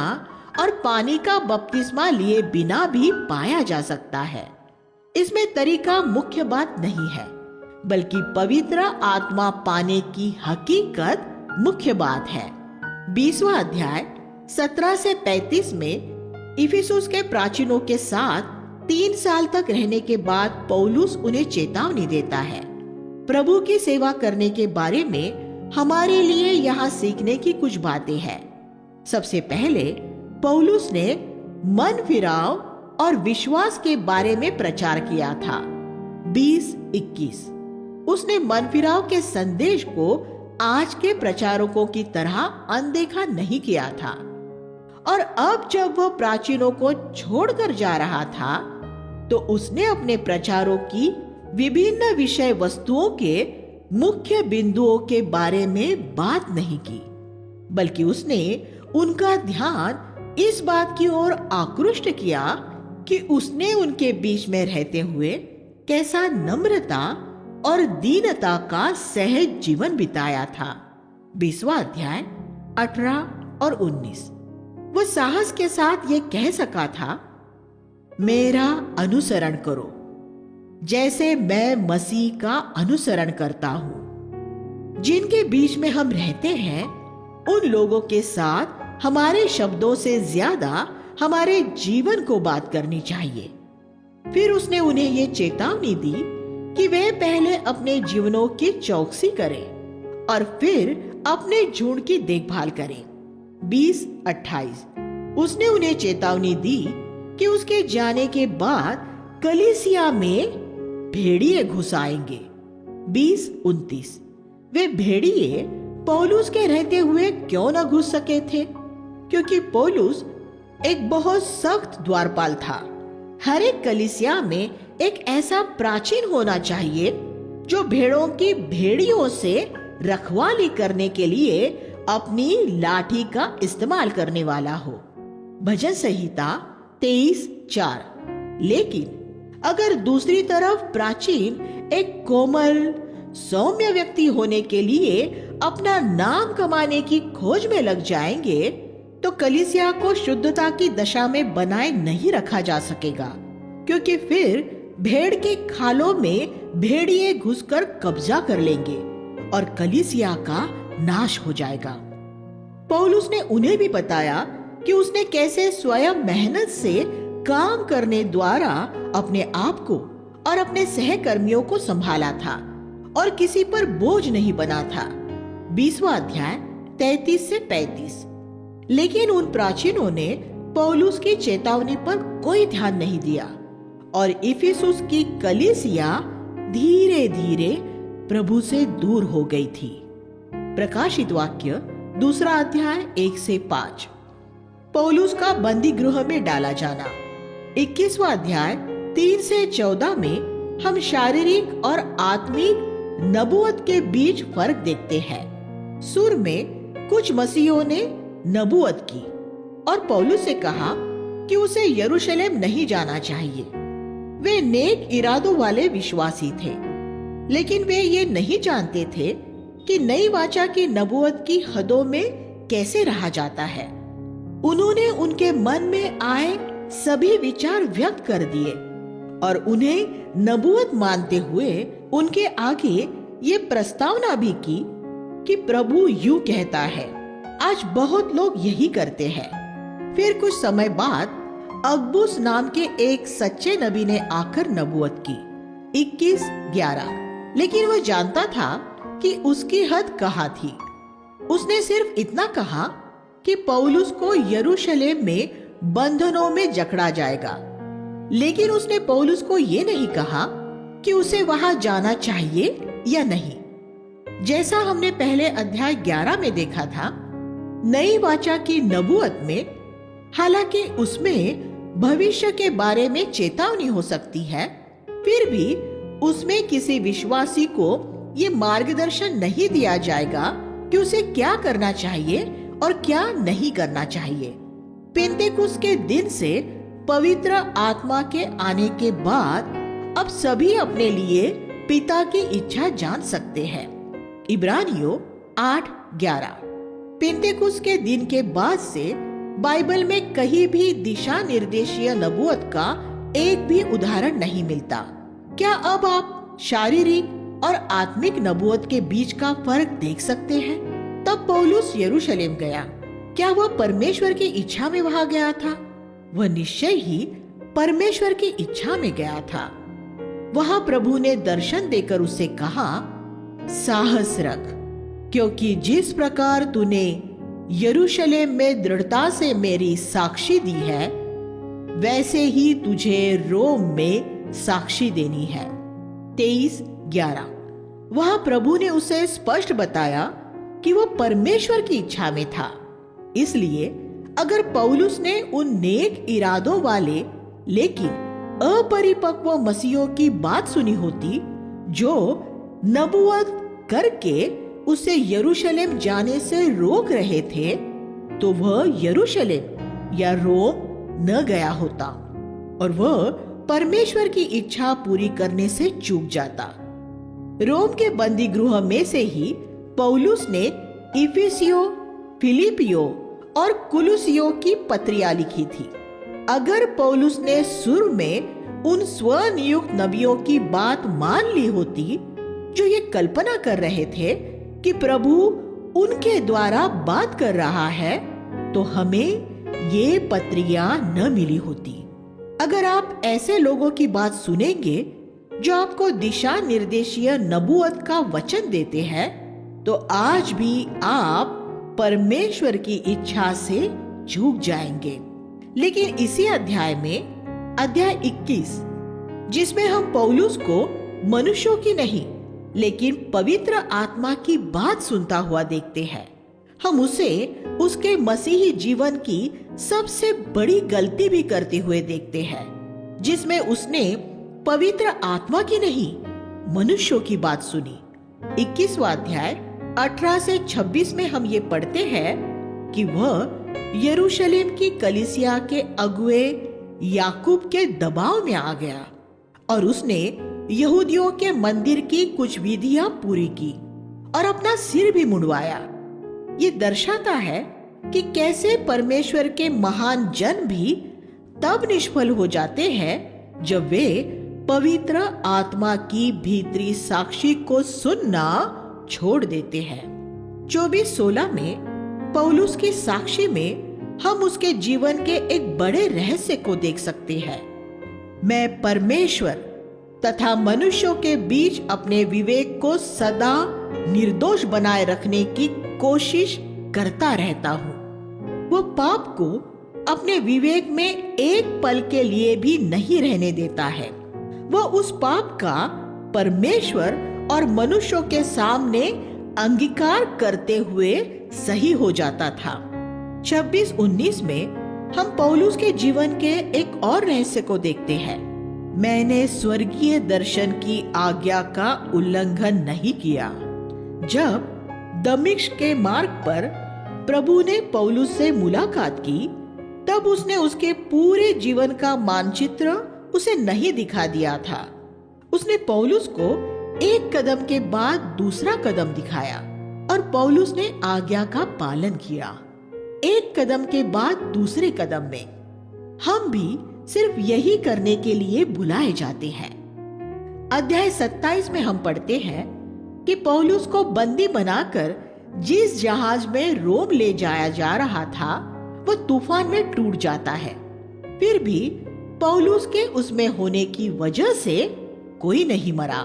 और पानी का बपतिस्मा लिए बिना भी पाया जा सकता है। इसमें तरीका मुख्य बात नहीं है, बल्कि पवित्र आत्मा पाने की हकीकत मुख्य बात है। 20वां अध्याय 17 से 35 में इफिसुस के प्राचीनों के साथ 3 साल तक रहने के बाद पौलुस उन्हें चेतावनी देता है। प्रभु की सेवा करने के बारे में हमारे लिए यहाँ सीखने की कुछ बातें हैं। सबसे पहले पौलुस ने मन फिराव और विश्वास के बारे में प्रचार किया था। 20-21 उसने मन फिराव के संदेश को आज के प्रचारकों की तरह अनदेखा नहीं किया था, और अब जब वह प्राचीनों को छोड़कर जा रहा था तो उसने अपने प्रचारों की विभिन्न विषय वस्तुओं के मुख्य बिंदुओं के बारे में बात नहीं की, बल्कि उसने उनका ध्यान इस बात की ओर आकृष्ट किया कि उसने उनके बीच में रहते हुए कैसा नम्रता और दीनता का सहज जीवन बिताया था। 20वां अध्याय 18 और 19 वह साहस के साथ ये कह सका था, मेरा अनुसरण करो जैसे मैं मसीह का अनुसरण करता हूं। जिनके बीच में हम रहते हैं उन लोगों के साथ हमारे शब्दों से ज्यादा हमारे जीवन को बात करनी चाहिए। फिर उसने उन्हें ये चेतावनी दी कि वे पहले अपने जीवनों की चौकसी करें और फिर अपने झुंड की देखभाल करें। 20-28 उसने उन्हें चेतावनी दी कि उसके जाने के बाद कलीसिया में भेड़िए घुस आएंगे। 20-29 वे भेड़िए पौलुस के रहते हुए क्यों न घुस सके थे? क्योंकि पौलुस एक बहुत सख्त द्वारपाल था। हर एक कलीसिया में एक ऐसा प्राचीन होना चाहिए जो भेड़ों की भेड़ियों से रखवाली करने के लिए अपनी लाठी का इस्तेमाल करने वाला हो। भजन संहिता 23:4। लेकिन अगर दूसरी तरफ प्राचीन एक कोमल सौम्य व्यक्ति होने के लिए अपना नाम कमाने की खोज में लग जाएंगे तो कलीसिया को शुद्धता की दशा में बनाए नहीं रखा जा सकेगा, क्योंकि फिर भेड़ के खालों में भेड़िए घुसकर कब्जा कर लेंगे और कलीसिया का नाश हो जाएगा। पौलुस ने उन्हें भी बताया कि उसने कैसे स्वयं मेहनत से काम करने द्वारा अपने आप को और अपने सहकर्मियों को संभाला था और किसी पर बोझ नहीं बना था। 20वां अध्याय 33 से 35। लेकिन उन प्राचीनों ने पौलुस की चेतावनी पर कोई ध्यान नहीं दिया और इफिसुस की कलीसिया धीरे धीरे प्रभु से दूर हो गई थी। प्रकाशित वाक्य 2 अध्याय 1 से 5। पौलुस का बंदी गृह में डाला जाना। 21वां अध्याय 3 से 14 में हम शारीरिक और आत्मिक नबूवत के बीच फर्क देखते हैं। सुर में कुछ मसीहों ने नबूवत की और पौलुस से कहा कि उसे यरूशलेम नहीं जाना चाहिए। वे नेक इरादों वाले विश्वासी थे, लेकिन वे ये नहीं जानते थे कि नई वाचा की नबूवत की हदों में कैसे रहा जाता है। उन्होंने उनके मन में आए सभी विचार व्यक्त कर दिए और उन्हें नबूवत मानते हुए उनके आगे ये प्रस्तावना भी की कि प्रभु यूं कहता है। आज बहुत लोग यही करते हैं। फिर कुछ समय बाद अगबुस नाम के एक सच्चे नबी ने आकर नबूवत की। 21-11। लेकिन वह जानता था कि उसकी हद कहाँ थी। उसने सिर्फ इतना कहा कि पौलुस को यरूशलेम में बंधनों में जकड़ा जाएगा, लेकिन उसने पौलुस को यह नहीं कहा कि उसे वहां जाना चाहिए या नहीं। जैसा हमने पहले अध्याय 11 में देखा था, नई वाचा की नबूवत में हालांकि उसमें भविष्य के बारे में चेतावनी हो सकती है, फिर भी उसमें किसी विश्वासी को ये मार्गदर्शन नहीं दिया जाएगा कि उसे क्या करना चाहिए और क्या नहीं करना चाहिए। पेंतेकुस्त के दिन से पवित्र आत्मा के आने के बाद अब सभी अपने लिए पिता की इच्छा जान सकते हैं। इब्रानियों 8:11। पेंतेकुस्त के दिन के बाद से बाइबल में कहीं भी दिशा निर्देशीय नबूवत का एक भी उदाहरण नहीं मिलता। क्या अब आप शारीरिक और आत्मिक नबूवत के बीच का फर्क देख सकते हैं? तब पौलुस यरूशलेम गया। क्या वह परमेश्वर की इच्छा में वहां गया था? वह निश्चय ही परमेश्वर की इच्छा में गया था। वहां प्रभु ने दर्शन देकर उसे कहा, साहस रख, क्योंकि जिस प्रकार तूने यरूशलेम में दृढ़ता से मेरी साक्षी दी है, वैसे ही तुझे रोम में साक्षी देनी है। 23:11। वह प्रभु ने उसे स्पष्ट बताया कि वह परमेश्वर की इच्छा में था। इसलिए अगर पौलुस ने उन नेक इरादों वाले लेकिन अपरिपक्व मसीहों की बात सुनी होती, जो नबूवत करके उसे यरूशलेम जाने से रोक रहे थे, तो वह यरूशलेम या रोम न गया होता और वह परमेश्वर की इच्छा पूरी करने से चूक जाता। रोम के बंदी गृह में से ही पौलुस ने इफिसियों, फिलिपियों और कुलुसियों की पत्रियां लिखी थी। अगर पौलुस ने शुरू में उन स्वनियुक्त नबियों की बात मान ली होती, जो ये कल्पना कर रहे थे कि प्रभु उनके द्वारा बात कर रहा है, तो हमें ये पत्रियां न मिली होती। अगर आप ऐसे लोगों की बात सुनेंगे जो आपको दिशा निर्देशीय नबूवत का वचन देते हैं, तो आज भी आप परमेश्वर की इच्छा से चूक जाएंगे। लेकिन इसी अध्याय में, अध्याय 21, जिसमें हम पौलुस को मनुष्यों की नहीं लेकिन पवित्र आत्मा की बात सुनता हुआ देखते हैं, हम उसे उसके मसीही जीवन की सबसे बड़ी गलती भी करते हुए देखते हैं, जिसमें उसने पवित्र आत्मा की नहीं मनुष्यों की बात सुनी। 21वां अध्याय 18 से 26 में हम ये पढ़ते हैं कि वह यरूशलेम की कलीसिया के अगुए याकूब के दबाव में आ गया और उसने यहूदियों के मंदिर की कुछ विधियां पूरी की और अपना सिर भी मुंडवाया। ये दर्शाता है कि कैसे परमेश्वर के महान जन भी तब निष्फल हो जाते हैं जब वे पवित्र आत्मा की भीतरी साक्षी को सुनना छोड़ देते हैं। 24:16 में पौलुस की साक्षी में हम उसके जीवन के एक बड़े रहस्य को देख सकते हैं। मैं परमेश्वर तथा मनुष्यों के बीच अपने विवेक को सदा निर्दोष बनाए रखने की कोशिश करता रहता हूँ। वो पाप को अपने विवेक में एक पल के लिए भी नहीं रहने देता है। वो उस पाप का परमेश्वर और मनुष्यों के सामने अंगीकार करते हुए सही हो जाता था। 26-19 में हम पौलुस के जीवन के एक और रहस्य को देखते हैं। मैंने स्वर्गीय दर्शन की आज्ञा का उल्लंघन नहीं किया। जब दमिश्क के मार्ग पर प्रभु ने पौलुस से मुलाकात की, तब उसने उसके पूरे जीवन का मानचित्र उसे नहीं दिखा दिया था। उसने पौलुस को एक कदम के बाद दूसरा कदम दिखाया और पौलुस ने आज्ञा का पालन किया। एक कदम के बाद दूसरे कदम में हम भी सिर्फ यही करने के लिए बुलाए जाते हैं। अध्याय 27 में हम पढ़ते हैं कि पौलुस को बंदी बनाकर जिस जहाज में रोम ले जाया जा रहा था, वह तूफान में टूट जाता है। फिर भी पौलुस के उसमें होने की वजह से कोई नहीं मरा।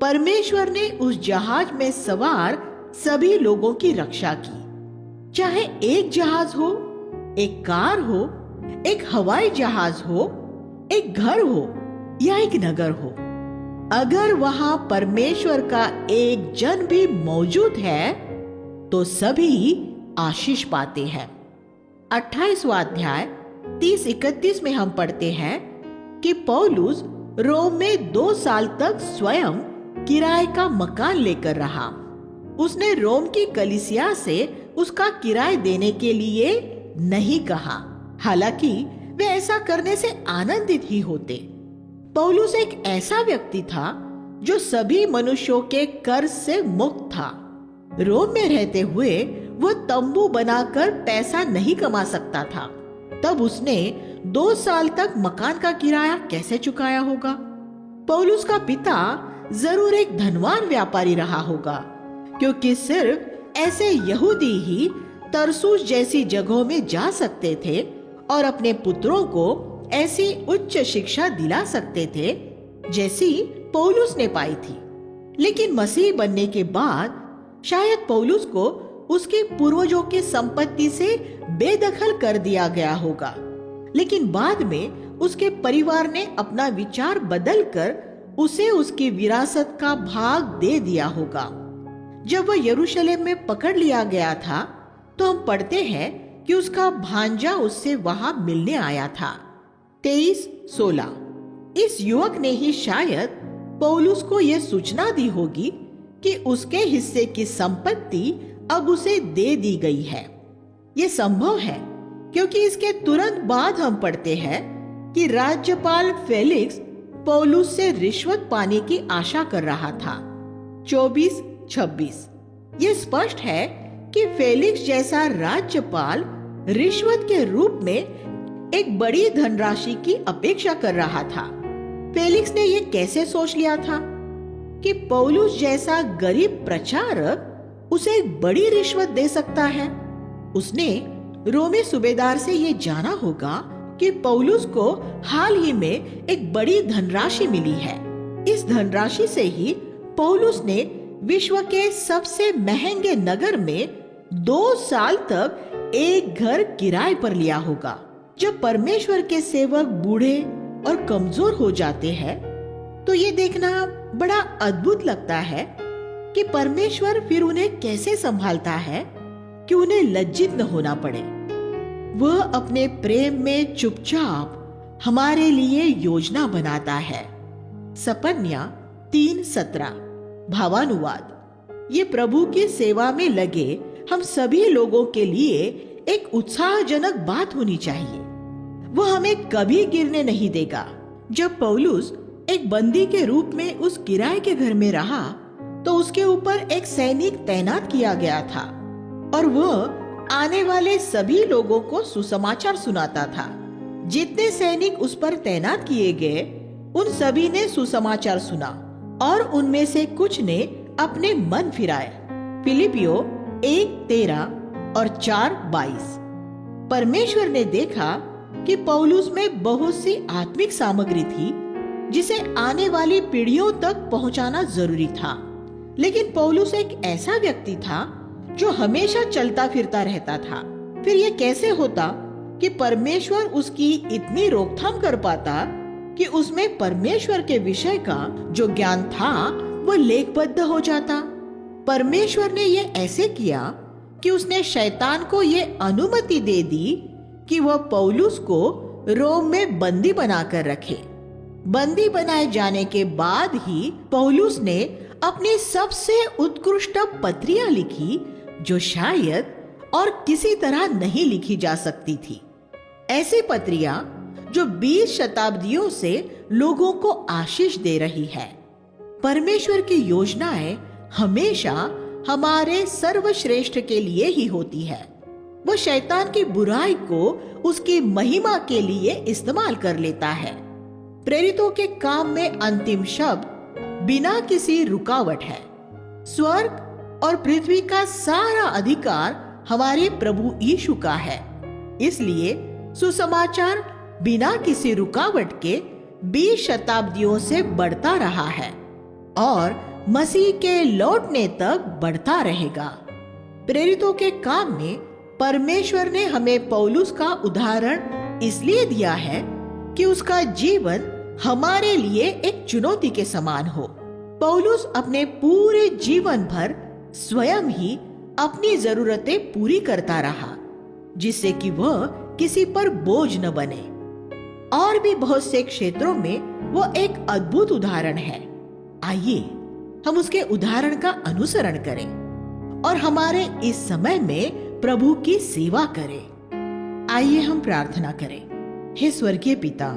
परमेश्वर ने उस जहाज में सवार सभी लोगों की रक्षा की। चाहे एक जहाज हो, एक कार हो, एक हवाई जहाज हो, एक घर हो या एक नगर हो, अगर वहां परमेश्वर का एक जन भी मौजूद है तो सभी आशीष पाते हैं। 28वां अध्याय 30-31 में हम पढ़ते हैं कि पौलुस रोम में 2 साल तक स्वयं किराए का मकान लेकर रहा। उसने रोम की कलीसिया से उसका किराया देने के लिए नहीं कहा, हालांकि वे ऐसा करने से आनंदित ही होते। पौलुस एक ऐसा व्यक्ति था जो सभी मनुष्यों के कर्ज से मुक्त था। रोम में रहते हुए वह तंबू बनाकर पैसा नहीं कमा सकता था। तब उसने 2 साल तक मकान का किराया कैसे चुकाया होगा? पौलुस का पिता जरूर एक धनवान व्यापारी रहा होगा, क्योंकि सिर्फ ऐसे यहूदी ही तरसुस जैसी जगहों में जा सकते थे और अपने पुत्रों को ऐसी उच्च शिक्षा दिला सकते थे जैसी पौलुस ने पाई थी। लेकिन मसीह बनने के बाद शायद पौलुस को उसके पूर्वजों की संपत्ति से बेदखल कर दिया गया होगा, लेकिन बाद में उसके परिवार ने अपना विचार बदलकर उसे उसकी विरासत का भाग दे दिया होगा। जब वह यरूशलेम में पकड़ लिया गया था तो हम पढ़ते हैं कि उसका भांजा उससे वहां मिलने आया था। 23:16। इस युवक ने ही शायद पौलुस को यह सूचना दी होगी कि उसके हिस्से की संपत्ति अब उसे दे दी गई है। यह संभव है क्योंकि इसके तुरंत बाद हम पढ़ते हैं कि राज्यपाल फेलिक्स पौलुस से रिश्वत पाने की आशा कर रहा था। 24-26। यह स्पष्ट है कि फेलिक्स जैसा राज्यपाल रिश्वत के रूप में एक बड़ी धनराशि की अपेक्षा कर रहा था। फेलिक्स ने यह कैसे सोच लिया था कि पौलुस जैसा गरीब प्रचारक उसे एक बड़ी रिश्वत दे सकता है? उसने रोमी सूबेदार से यह जाना होगा कि पौलुस को हाल ही में एक बड़ी धनराशि मिली है। इस धनराशि से ही पौलुस ने विश्व के सबसे महंगे नगर में 2 साल तक एक घर किराए पर लिया होगा। जब परमेश्वर के सेवक बूढ़े और कमजोर हो जाते हैं तो ये देखना बड़ा अद्भुत लगता है कि परमेश्वर फिर उन्हें कैसे संभालता है कि उन्हें लज्जित न होना पड़े। वह अपने प्रेम में चुपचाप हमारे लिए योजना बनाता है। सपन्या 3:17। भावानुवाद। ये प्रभु की सेवा में लगे हम सभी लोगों के लिए एक उत्साहजनक बात होनी चाहिए। वह हमें कभी गिरने नहीं देगा। जब पौलुस एक बंदी के रूप में उस किराए के घर में रहा तो उसके ऊपर एक सैनिक तैनात किया गया था और वह आने वाले सभी लोगों को सुसमाचार सुनाता था। जितने सैनिक उस पर तैनात किए गए उन सभी ने सुसमाचार सुना और उनमें से कुछ ने अपने मन फिराए। फिलिपियो 1:13 और 4:22। परमेश्वर ने देखा कि पौलुस में बहुत सी आत्मिक सामग्री थी जिसे आने वाली पीढ़ियों तक पहुंचाना जरूरी था, लेकिन पौलुस एक ऐसा व्यक्ति था जो हमेशा चलता फिरता रहता था। फिर यह कैसे होता कि परमेश्वर उसकी इतनी रोकथाम कर पाता कि उसमें परमेश्वर के विषय का जो ज्ञान था वह लेखबद्ध हो जाता? परमेश्वर ने यह ऐसे किया कि उसने शैतान को यह अनुमति दे दी कि वह पौलुस को रोम में बंदी बनाकर रखे। बंदी बनाए जाने के बाद ही पौलुस ने अपनी सबसे उत्कृष्ट पत्रियां लिखी जो शायद और किसी तरह नहीं लिखी जा सकती थी। ऐसी पत्रियां जो 20 शताब्दियों से लोगों को आशीष दे रही है। परमेश्वर की योजनाएं हमेशा हमारे सर्वश्रेष्ठ के लिए ही होती है। वह शैतान की बुराई को उसकी महिमा के लिए इस्तेमाल कर लेता है। प्रेरितों के काम में अंतिम शब्द बिना किसी रुकावट है। स्वर्ग और पृथ्वी का सारा अधिकार हमारे प्रभु यीशु का है। इसलिए सुसमाचार बिना किसी रुकावट के 20 शताब्दियों से बढ़ता रहा है और मसीह के लौटने तक बढ़ता रहेगा। प्रेरितों के काम में परमेश्वर ने हमें पौलुस का उदाहरण इसलिए दिया है कि उसका जीवन हमारे लिए एक चुनौती के समान हो। पौलुस अपने पूरे जीवन भर स्वयं ही अपनी जरूरतें पूरी करता रहा, जिससे कि वह किसी पर बोझ न बने। और भी बहुत से क्षेत्रों में वह एक अद्भुत उदाहरण है। आइए हम उसके उदाहरण का अनुसरण करें और हमारे इस समय में प्रभु की सेवा करें। आइए हम प्रार्थना करें। हे स्वर्गीय पिता,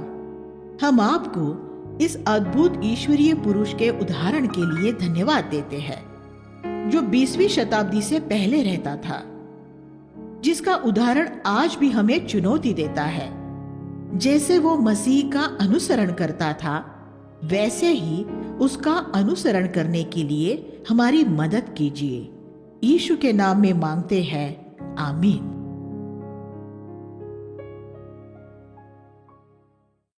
हम आपको इस अद्भुत ईश्वरीय पुरुष के उदाहरण के लिए धन्यवाद देते हैं, जो 20वीं शताब्दी से पहले रहता था, जिसका उदाहरण आज भी हमें चुनौती देता है। जैसे वो मसीह का अनुसरण करता था, वैसे ही उसका अनुसरण करने के लिए हमारी मदद कीजिए। यीशु के नाम में मांगते हैं, आमीन।